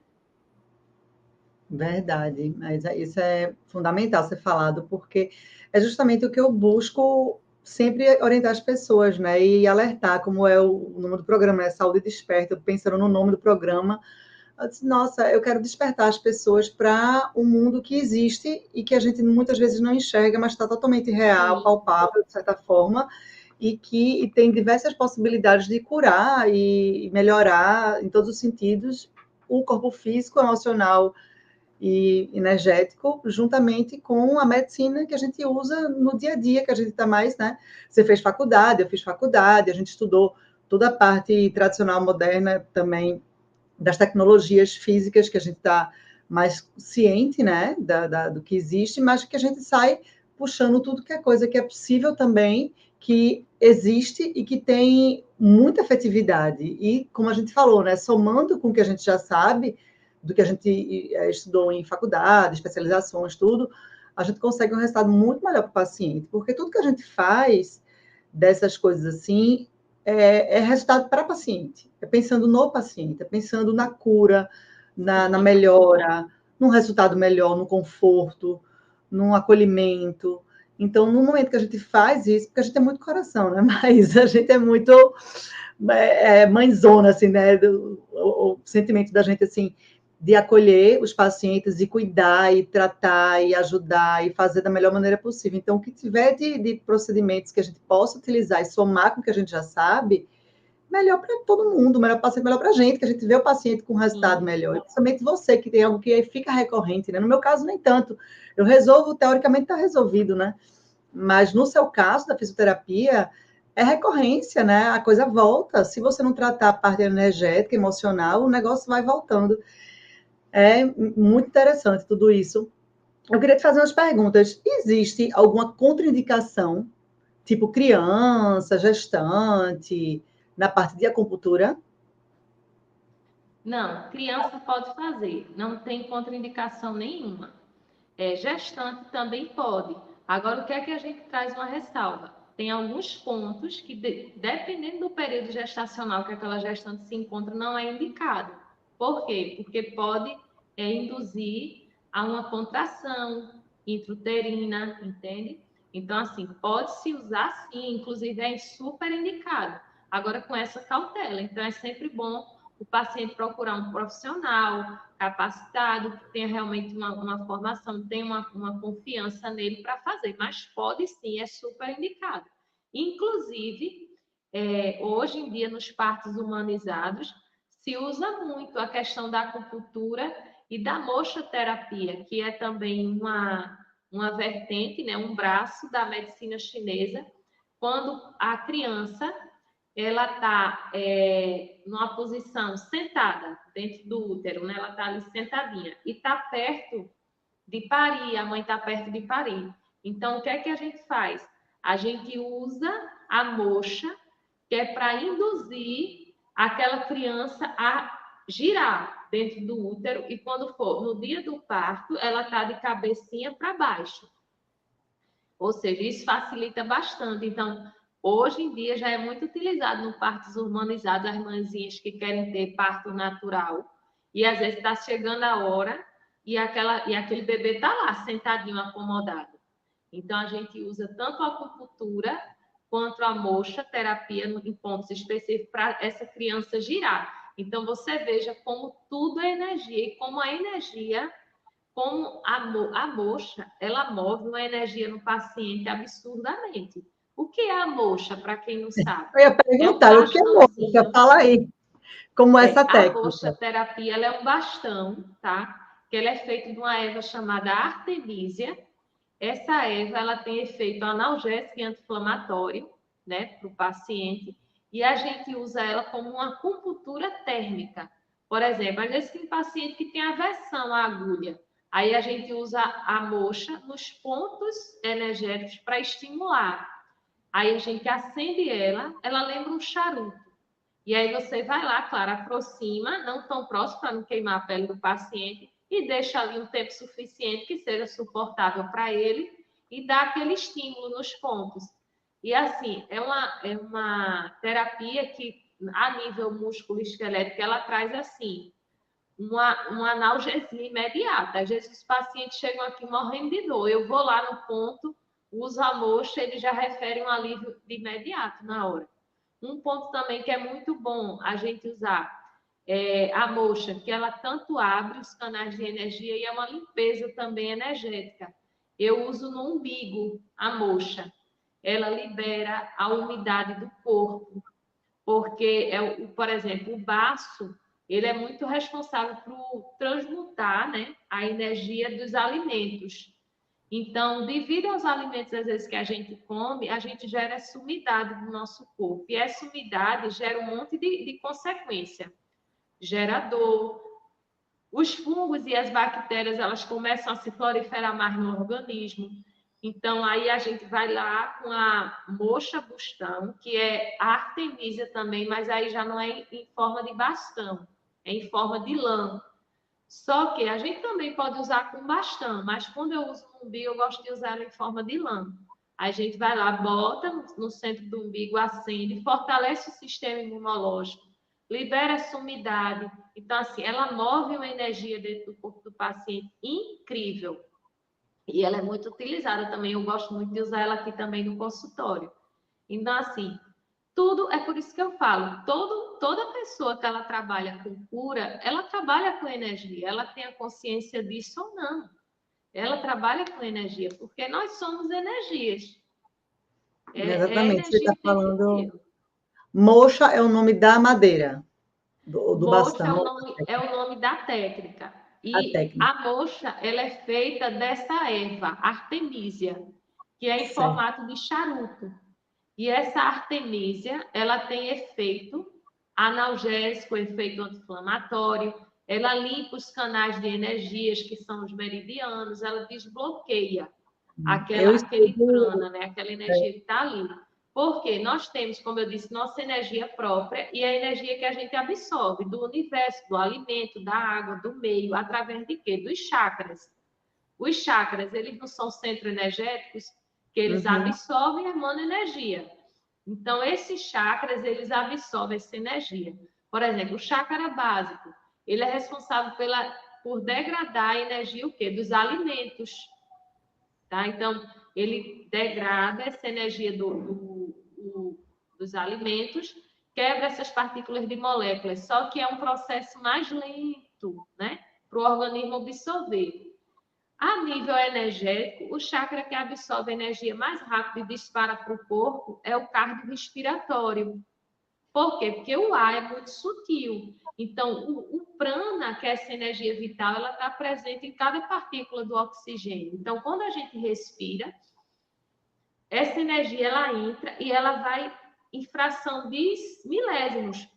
A: Verdade, mas isso é fundamental ser falado, porque é justamente o que eu busco sempre orientar as pessoas, né? E alertar, como é o nome do programa, né? Saúde Desperta, pensando no nome do programa. Eu disse, nossa, eu quero despertar as pessoas para um mundo que existe e que a gente muitas vezes não enxerga, mas está totalmente real,
B: Sim.
A: palpável, de certa forma, e que tem diversas possibilidades de curar e melhorar em todos os sentidos o corpo físico, emocional e energético, juntamente com a medicina que a gente usa no dia a dia, que a gente está mais, né? Você fez faculdade, eu fiz faculdade, a gente estudou toda a parte tradicional moderna também das tecnologias físicas, que a gente está mais ciente, né, do que existe, mas que a gente sai puxando tudo que é coisa que é possível também, que existe e que tem muita efetividade. E, como a gente falou, né, somando com o que a gente já sabe, do que a gente estudou em faculdade, especializações, tudo, a gente consegue um resultado muito melhor para o paciente, porque tudo que a gente faz dessas coisas assim é resultado para o paciente, é pensando no paciente, é pensando na cura, na melhora, num resultado melhor, no conforto, num acolhimento. Então, no momento que a gente faz isso, porque a gente é muito coração, né? Mas a gente é muito mãezona, assim, né? O sentimento da gente, assim, de acolher os pacientes e cuidar e tratar e ajudar e fazer da melhor maneira possível. Então, o que tiver de procedimentos que a gente possa utilizar e somar com o que a gente já sabe, melhor para todo mundo, melhor para o paciente, melhor para a gente, que a gente vê o paciente com um resultado melhor. E principalmente você, que tem algo que fica recorrente, né? No meu caso, nem tanto. Eu resolvo, teoricamente está resolvido, né? Mas no seu caso da fisioterapia, é recorrência, né? A coisa volta. Se você não tratar a parte energética, emocional, o negócio vai voltando. É muito interessante tudo isso. Eu queria te fazer umas perguntas. Existe alguma contraindicação, tipo criança, gestante, na parte de acupuntura?
B: Não, criança pode fazer, não tem contraindicação nenhuma. Gestante também pode. Agora, o que é que a gente traz uma ressalva? Tem alguns pontos que, dependendo do período gestacional que aquela gestante se encontra, não é indicado. Por quê? Porque pode induzir a uma contração intrauterina, entende? Então, assim, pode-se usar sim, inclusive é super indicado. Agora, com essa cautela. Então, é sempre bom o paciente procurar um profissional capacitado, que tenha realmente uma formação, tenha uma confiança nele para fazer, mas pode sim, é super indicado. Inclusive, hoje em dia, nos partos humanizados, se usa muito a questão da acupuntura e da mochoterapia, que é também uma vertente, né, um braço da medicina chinesa, quando a criança ela está numa posição sentada dentro do útero, né? Ela está ali sentadinha e está perto de parir, a mãe está perto de parir. Então, o que é que a gente faz? A gente usa a moxa, que é para induzir aquela criança a girar dentro do útero, e quando for no dia do parto, ela está de cabecinha para baixo. Ou seja, isso facilita bastante. Então, hoje em dia já é muito utilizado no partos humanizados, as mãezinhas que querem ter parto natural. E às vezes está chegando a hora e aquele bebê está lá, sentadinho, acomodado. Então, a gente usa tanto a acupuntura quanto a moxa terapia em pontos específicos para essa criança girar. Então, você veja como tudo é energia e como a energia, como a moxa, ela move uma energia no paciente absurdamente. O que é a moxa, para quem não sabe?
A: Eu ia
B: É um
A: perguntar, o que é moça?
B: bastãozinho.
A: Fala aí, como é essa
B: A moxa
A: técnica?
B: terapia, ela é um bastão, tá? Que ela é feita de uma erva chamada artemisia. Essa erva, ela tem efeito analgésico e anti-inflamatório, né, para o paciente, e a gente usa ela como uma acupuntura térmica. Por exemplo, às vezes tem paciente que tem aversão à agulha, aí a gente usa a moxa nos pontos energéticos para estimular. Aí a gente acende ela lembra um charuto. E aí você vai lá, claro, aproxima, não tão próximo para não queimar a pele do paciente, e deixa ali um tempo suficiente que seja suportável para ele e dá aquele estímulo nos pontos. E assim, é uma terapia que, a nível músculo esquelético, ela traz assim, uma analgesia imediata. Às vezes os pacientes chegam aqui morrendo de dor, eu vou lá no ponto, uso a moxa, ele já refere um alívio de imediato na hora. Um ponto também que é muito bom a gente usar a moxa, que ela tanto abre os canais de energia e é uma limpeza também energética. Eu uso no umbigo a moxa. Ela libera a umidade do corpo, porque, por exemplo, o baço, ele é muito responsável por transmutar, né, a energia dos alimentos. Então, devido aos alimentos, às vezes, que a gente come, a gente gera essa umidade no nosso corpo. E essa umidade gera um monte de consequência. Gera dor. Os fungos e as bactérias, elas começam a se proliferar mais no organismo. Então, aí a gente vai lá com a moxa bustão, que é a artemisia também, mas aí já não é em forma de bastão, é em forma de lã. Só que a gente também pode usar com bastão, mas quando eu uso no umbigo, eu gosto de usar ela em forma de lã. A gente vai lá, bota no centro do umbigo, acende, fortalece o sistema imunológico, libera essa umidade. Então, assim, ela move uma energia dentro do corpo do paciente incrível. E ela é muito utilizada também. Eu gosto muito de usar ela aqui também no consultório. Então, assim, tudo é por isso que eu falo, toda pessoa que ela trabalha com cura, ela trabalha com energia, ela tem a consciência disso ou não. Ela trabalha com energia, porque nós somos energias. É
A: Exatamente, você
B: energia
A: está
B: o tempo
A: falando.
B: inteiro.
A: Moxa é o nome da madeira, do
B: Moxa
A: bastão,
B: é o nome da técnica.
A: a
B: E
A: técnica.
B: a moxa, ela é feita dessa erva, artemisia, que é em
A: Certo.
B: formato de charuto. E essa artemisia, ela tem efeito analgésico, efeito anti-inflamatório, ela limpa os canais de energias, que são os meridianos, ela desbloqueia
A: Eu
B: aquele
A: estudo.
B: prana, né? Aquela
A: É,
B: energia que está ali. Porque nós temos, como eu disse, nossa energia própria e a energia que a gente absorve do universo, do alimento, da água, do meio, através de quê? Dos chakras. Os chakras, eles não são centros energéticos que eles
A: uhum.
B: absorvem e emanam energia. Então, esses chakras, eles absorvem essa energia. Por exemplo, o chakra básico, ele é responsável por degradar a energia o quê? Dos alimentos. Tá? Então, ele degrada essa energia dos alimentos, quebra essas partículas de moléculas, só que é um processo mais lento, né? Para o organismo absorver. A nível energético, o chakra que absorve energia mais rápido e dispara para o corpo é o cardiorrespiratório. Por quê? Porque o ar é muito sutil. Então, o prana, que é essa energia vital, ela está presente em cada partícula do oxigênio. Então, quando a gente respira, essa energia ela entra e ela vai em fração de milésimos.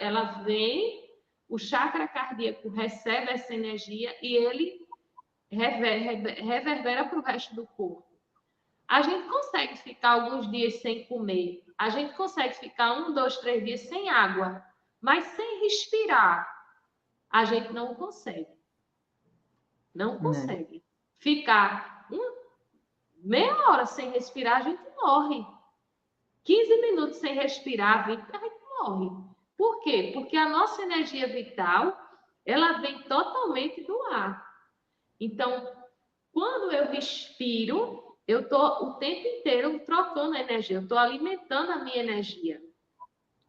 B: Ela vem, o chakra cardíaco recebe essa energia e ele reverbera para o resto do corpo. A gente consegue ficar alguns dias sem comer, a gente consegue ficar 1, 2, 3 dias sem água, mas sem respirar, a gente não consegue. Não consegue. Ficar meia hora sem respirar, a gente morre. 15 minutos sem respirar, 20, a gente morre. Por quê? Porque a nossa energia vital, ela vem totalmente do ar. Então, quando eu respiro, eu estou o tempo inteiro trocando energia, eu estou alimentando a minha energia.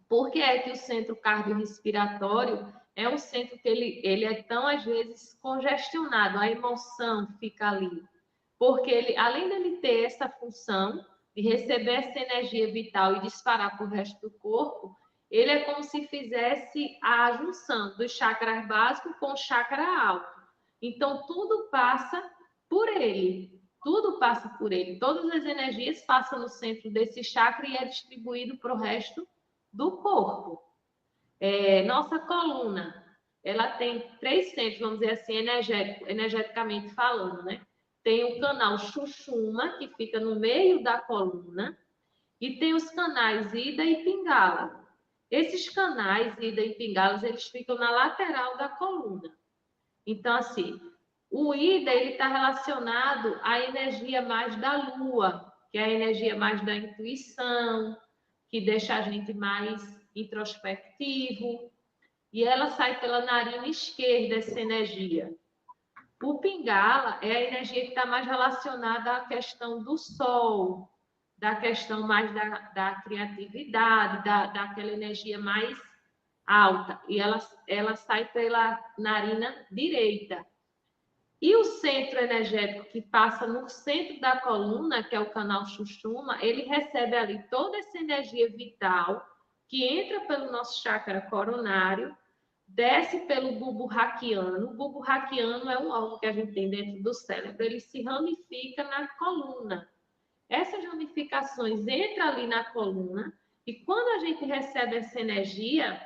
B: Por que é que o centro cardiorrespiratório é um centro que ele é tão, às vezes, congestionado, a emoção fica ali? Porque ele, além dele ter essa função de receber essa energia vital e disparar para o resto do corpo, ele é como se fizesse a junção dos chakras básicos com o chakra alto. Então, tudo passa por ele. Tudo passa por ele. Todas as energias passam no centro desse chakra e é distribuído para o resto do corpo. Nossa coluna, ela tem 3 centros, vamos dizer assim, energeticamente falando, né? Tem o canal Chuchuma, que fica no meio da coluna, e tem os canais Ida e Pingala. Esses canais Ida e Pingala, eles ficam na lateral da coluna. Então, assim, o Ida, ele está relacionado à energia mais da lua, que é a energia mais da intuição, que deixa a gente mais introspectivo, e ela sai pela narina esquerda, essa energia. O Pingala é a energia que está mais relacionada à questão do sol, da questão mais da criatividade, daquela energia mais alta, e ela sai pela narina direita. E o centro energético que passa no centro da coluna, que é o canal Chuchuma, ele recebe ali toda essa energia vital que entra pelo nosso chakra coronário, desce pelo bulbo raquiano. O bulbo raquiano é um órgão que a gente tem dentro do cérebro, ele se ramifica na coluna. Essas ramificações entram ali na coluna e quando a gente recebe essa energia,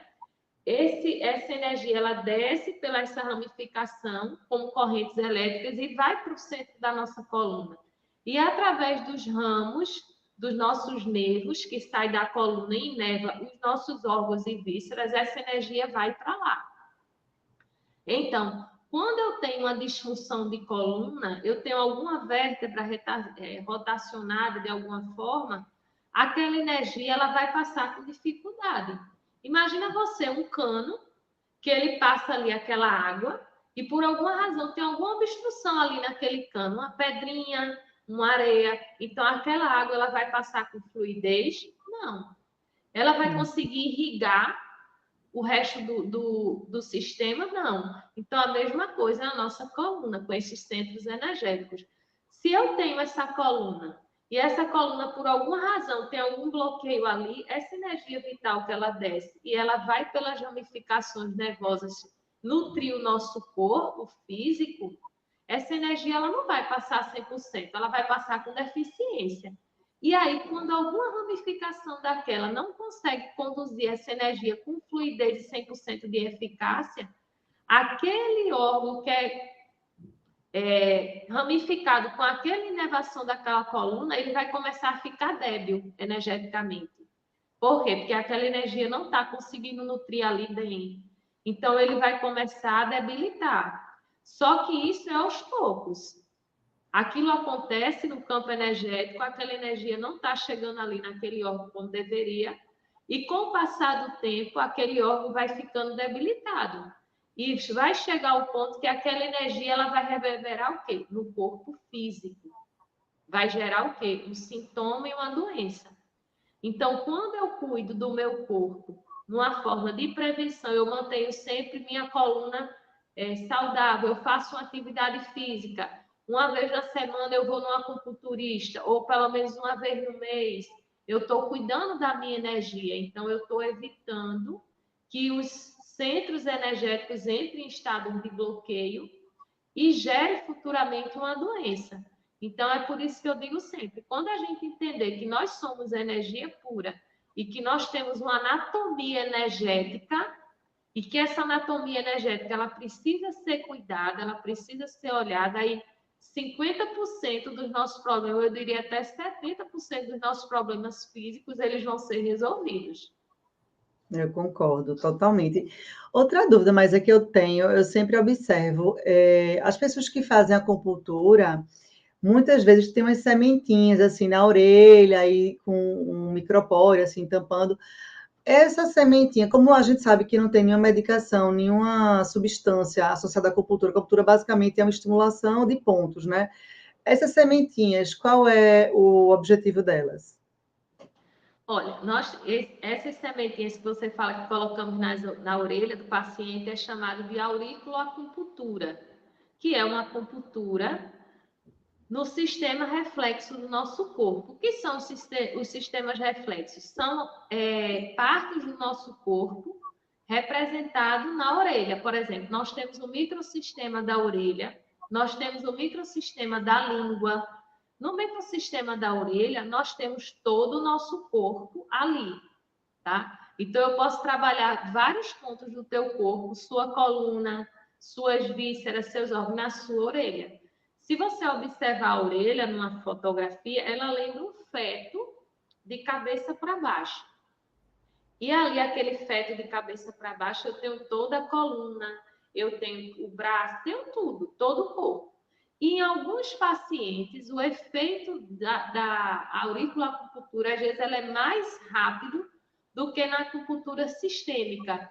B: essa energia ela desce pela essa ramificação como correntes elétricas e vai para o centro da nossa coluna. E através dos ramos dos nossos nervos, que sai da coluna e inerva os nossos órgãos e vísceras, essa energia vai para lá. Então, quando eu tenho uma disfunção de coluna, eu tenho alguma vértebra rotacionada de alguma forma, aquela energia ela vai passar com dificuldade. Imagina você, um cano, que ele passa ali aquela água e por alguma razão tem alguma obstrução ali naquele cano, uma pedrinha, uma areia. Então, aquela água ela vai passar com fluidez? Não. Ela vai conseguir irrigar o resto do sistema? Não. Então, a mesma coisa é a nossa coluna, com esses centros energéticos. Se eu tenho essa coluna e essa coluna, por alguma razão, tem algum bloqueio ali, essa energia vital que ela desce e ela vai pelas ramificações nervosas nutrir o nosso corpo físico, essa energia ela não vai passar 100%, ela vai passar com deficiência. E aí, quando alguma ramificação daquela não consegue conduzir essa energia com fluidez e 100% de eficácia, aquele órgão que é ramificado com aquela inervação daquela coluna, ele vai começar a ficar débil energeticamente. Por quê? Porque aquela energia não está conseguindo nutrir ali dentro. Então, ele vai começar a debilitar. Só que isso é aos poucos. Aquilo acontece no campo energético, aquela energia não está chegando ali naquele órgão como deveria, e com o passar do tempo, aquele órgão vai ficando debilitado. E vai chegar ao ponto que aquela energia ela vai reverberar o quê? No corpo físico. Vai gerar o quê? Um sintoma e uma doença. Então, quando eu cuido do meu corpo, numa forma de prevenção, eu mantenho sempre minha coluna saudável, eu faço uma atividade física, uma vez na semana eu vou num acupunturista, ou pelo menos uma vez no mês, eu estou cuidando da minha energia, então eu estou evitando que os centros energéticos entrem em estado de bloqueio e gere futuramente uma doença. Então, é por isso que eu digo sempre, quando a gente entender que nós somos energia pura e que nós temos uma anatomia energética e que essa anatomia energética ela precisa ser cuidada, ela precisa ser olhada, aí 50% dos nossos problemas, eu diria até 70% dos nossos problemas físicos, eles vão ser resolvidos.
A: Eu concordo totalmente. Outra dúvida, mas é que eu tenho, eu sempre observo, as pessoas que fazem acupuntura, muitas vezes têm umas sementinhas assim na orelha e com um micropóreo assim tampando. Essa sementinha, como a gente sabe que não tem nenhuma medicação, nenhuma substância associada à acupuntura, a acupuntura basicamente é uma estimulação de pontos, né? Essas sementinhas, qual é o objetivo delas?
B: Olha, essas sementinhas que você fala que colocamos na orelha do paciente é chamado de auriculoacupuntura, que é uma acupuntura no sistema reflexo do nosso corpo. O que são os sistemas reflexos? São partes do nosso corpo representado na orelha. Por exemplo, nós temos o microsistema da orelha, nós temos o microsistema da língua. No microsistema da orelha, nós temos todo o nosso corpo ali, tá? Então, eu posso trabalhar vários pontos do teu corpo, sua coluna, suas vísceras, seus órgãos, na sua orelha. Se você observar a orelha numa fotografia, ela lembra um feto de cabeça para baixo. E ali, aquele feto de cabeça para baixo, eu tenho toda a coluna, eu tenho o braço, tenho tudo, todo o corpo. E em alguns pacientes, o efeito da auriculoacupuntura, às vezes, ela é mais rápido do que na acupuntura sistêmica,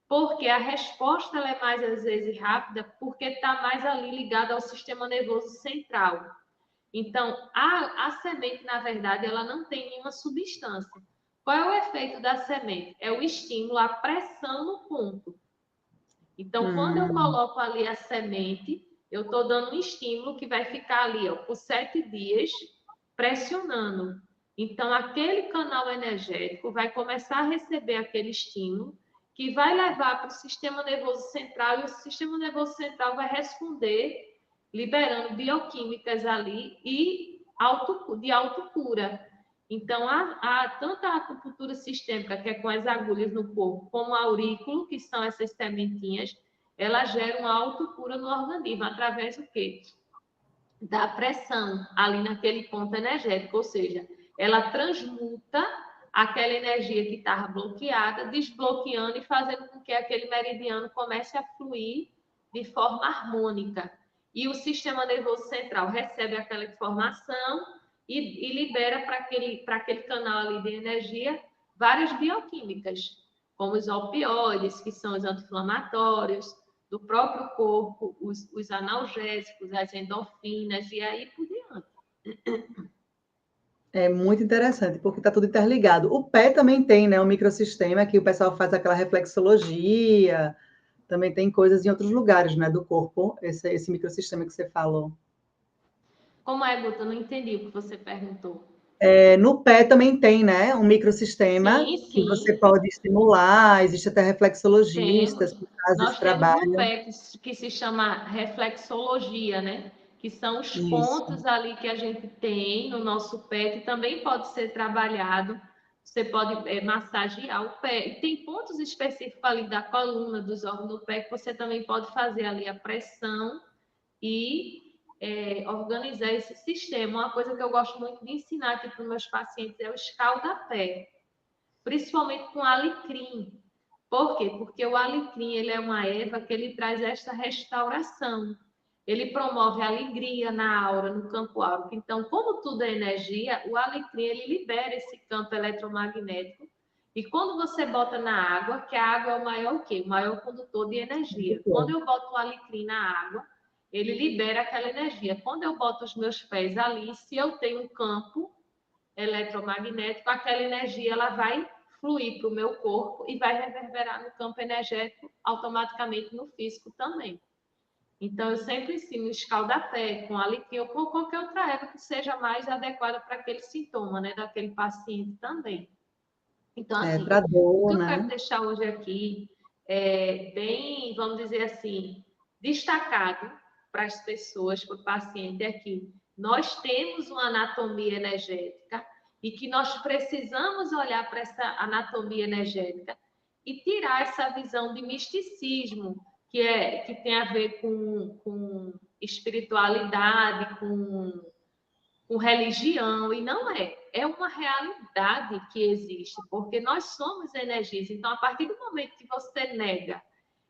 B: porque a resposta ela é mais, às vezes, rápida, porque está mais ali ligada ao sistema nervoso central. Então, a semente, na verdade, ela não tem nenhuma substância. Qual é o efeito da semente? É o estímulo, a pressão no ponto. Então, quando eu coloco ali a semente, eu estou dando um estímulo que vai ficar ali, ó, por 7 dias, pressionando. Então, aquele canal energético vai começar a receber aquele estímulo, que vai levar para o sistema nervoso central, e o sistema nervoso central vai responder, liberando bioquímicas ali e de autocura. Então, tanto a acupuntura sistêmica, que é com as agulhas no corpo, como a aurículo, que são essas sementinhas, ela gera uma autocura no organismo, através do quê? Da pressão ali naquele ponto energético, ou seja, ela transmuta aquela energia que estava bloqueada, desbloqueando e fazendo com que aquele meridiano comece a fluir de forma harmônica. E o sistema nervoso central recebe aquela informação e libera para aquele canal ali de energia várias bioquímicas, como os opioides, que são os anti-inflamatórios, do próprio corpo, os analgésicos, as endorfinas e aí por diante.
A: É muito interessante, porque está tudo interligado. O pé também tem, né, um microsistema que o pessoal faz aquela reflexologia, também tem coisas em outros lugares, né, do corpo, esse microsistema que você falou.
B: Como é, Guta? Não entendi o que você perguntou.
A: No pé também tem, né, um microsistema
B: Sim,
A: que você
B: sim,
A: pode estimular, existe até reflexologistas
B: temos.
A: que fazem esse
B: Nós temos um
A: trabalho.
B: pé que se chama reflexologia, né? Que são os
A: Isso.
B: pontos ali que a gente tem no nosso pé, que também pode ser trabalhado. Você pode massagear o pé. E tem pontos específicos ali da coluna, dos órgãos do pé, que você também pode fazer ali a pressão e organizar esse sistema. Uma coisa que eu gosto muito de ensinar aqui para os meus pacientes é o escaldapé, principalmente com alecrim. Por quê? Porque o alecrim ele é uma erva que ele traz esta restauração. Ele promove alegria na aura, no campo áurico. Então, como tudo é energia, o alecrim ele libera esse campo eletromagnético. E quando você bota na água, que a água é o maior o quê? O maior condutor de energia. Quando eu boto o alecrim na água, ele libera aquela energia. Quando eu boto os meus pés ali, se eu tenho um campo eletromagnético, aquela energia ela vai fluir para o meu corpo e vai reverberar no campo energético automaticamente no físico também. Então, eu sempre ensino escaldapé com alecrim ou com qualquer outra erva que seja mais adequada para aquele sintoma, né, daquele paciente também. Então, assim,
A: Para
B: o que
A: dor,
B: eu quero
A: né?
B: deixar hoje aqui é bem, vamos dizer assim, destacado para as pessoas, para o paciente, é que nós temos uma anatomia energética e que nós precisamos olhar para essa anatomia energética e tirar essa visão de misticismo que tem a ver com espiritualidade, com religião, e não é. É uma realidade que existe, porque nós somos energias. Então, a partir do momento que você nega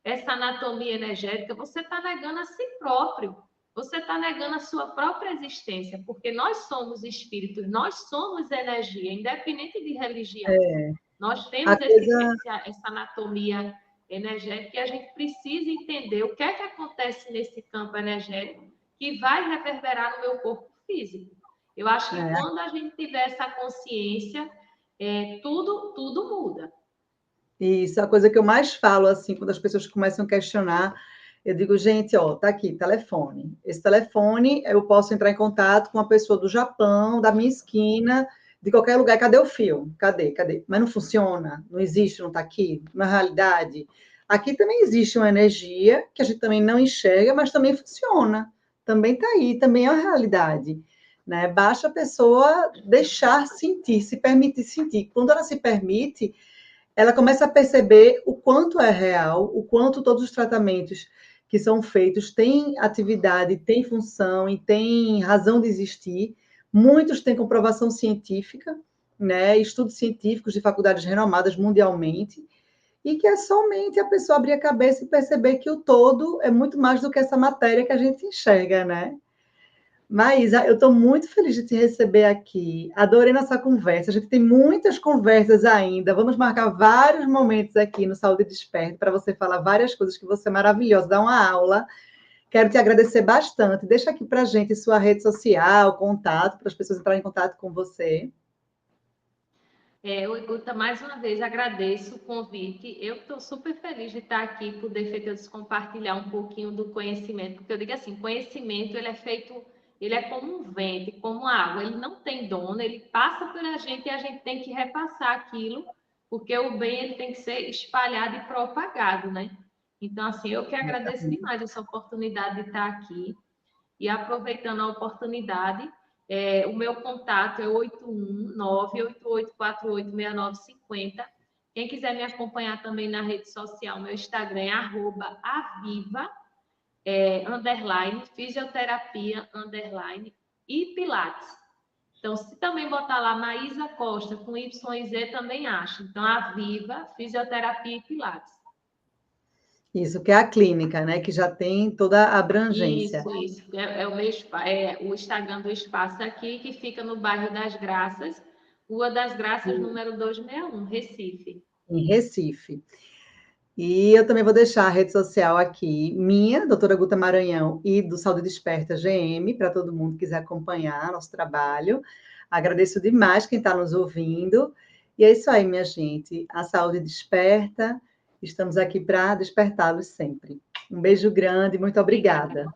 B: essa anatomia energética, você está negando a si próprio. Você está negando a sua própria existência, porque nós somos espíritos, nós somos energia, independente de religião. Nós temos essa anatomia energética e a gente precisa entender o que é que acontece nesse campo energético que vai reverberar no meu corpo físico. Eu acho que quando a gente tiver essa consciência, tudo muda.
A: Isso, a coisa que eu mais falo, assim, quando as pessoas começam a questionar, eu digo, gente, ó, tá aqui, telefone. Esse telefone, eu posso entrar em contato com uma pessoa do Japão, da minha esquina, de qualquer lugar. Cadê o fio? Cadê? Mas não funciona, não existe, não tá aqui, não é realidade. Aqui também existe uma energia que a gente também não enxerga, mas também funciona. Também tá aí, também é uma realidade. Né? Basta a pessoa deixar sentir, se permitir sentir. Quando ela se permite, ela começa a perceber o quanto é real, o quanto todos os tratamentos que são feitos têm atividade, têm função e têm razão de existir. Muitos têm comprovação científica, né? Estudos científicos de faculdades renomadas mundialmente, e que é somente a pessoa abrir a cabeça e perceber que o todo é muito mais do que essa matéria que a gente enxerga, né? Maísa, eu estou muito feliz de te receber aqui. Adorei nossa conversa. A gente tem muitas conversas ainda. Vamos marcar vários momentos aqui no Saúde Desperta para você falar várias coisas que você é maravilhosa, dar uma aula. Quero te agradecer bastante. Deixa aqui para a gente sua rede social, contato, para as pessoas entrarem em contato com você.
B: Guta, mais uma vez agradeço o convite. Eu estou super feliz de estar aqui, poder compartilhar um pouquinho do conhecimento, porque eu digo assim, conhecimento ele é como um vento, como água, ele não tem dono, ele passa por a gente e a gente tem que repassar aquilo, porque o bem ele tem que ser espalhado e propagado, né? Então, assim, eu que agradeço demais essa oportunidade de estar aqui e aproveitando a oportunidade, o meu contato é 819-8848-6950. Quem quiser me acompanhar também na rede social, meu Instagram é @aviva, _ fisioterapia, _ e pilates. Então, se também botar lá Maísa Costa com Y e Z, também acha. Então, Aviva, fisioterapia e pilates.
A: Isso, que é a clínica, né? Que já tem toda a abrangência.
B: Isso. O Instagram do espaço aqui, que fica no bairro das Graças, Rua das Graças, número 261, Recife.
A: Em Recife. E eu também vou deixar a rede social aqui, minha, doutora Guta Maranhão, e do Saúde Desperta GM, para todo mundo que quiser acompanhar nosso trabalho. Agradeço demais quem está nos ouvindo. E é isso aí, minha gente. A saúde desperta. Estamos aqui para despertá-los sempre. Um beijo grande, muito obrigada.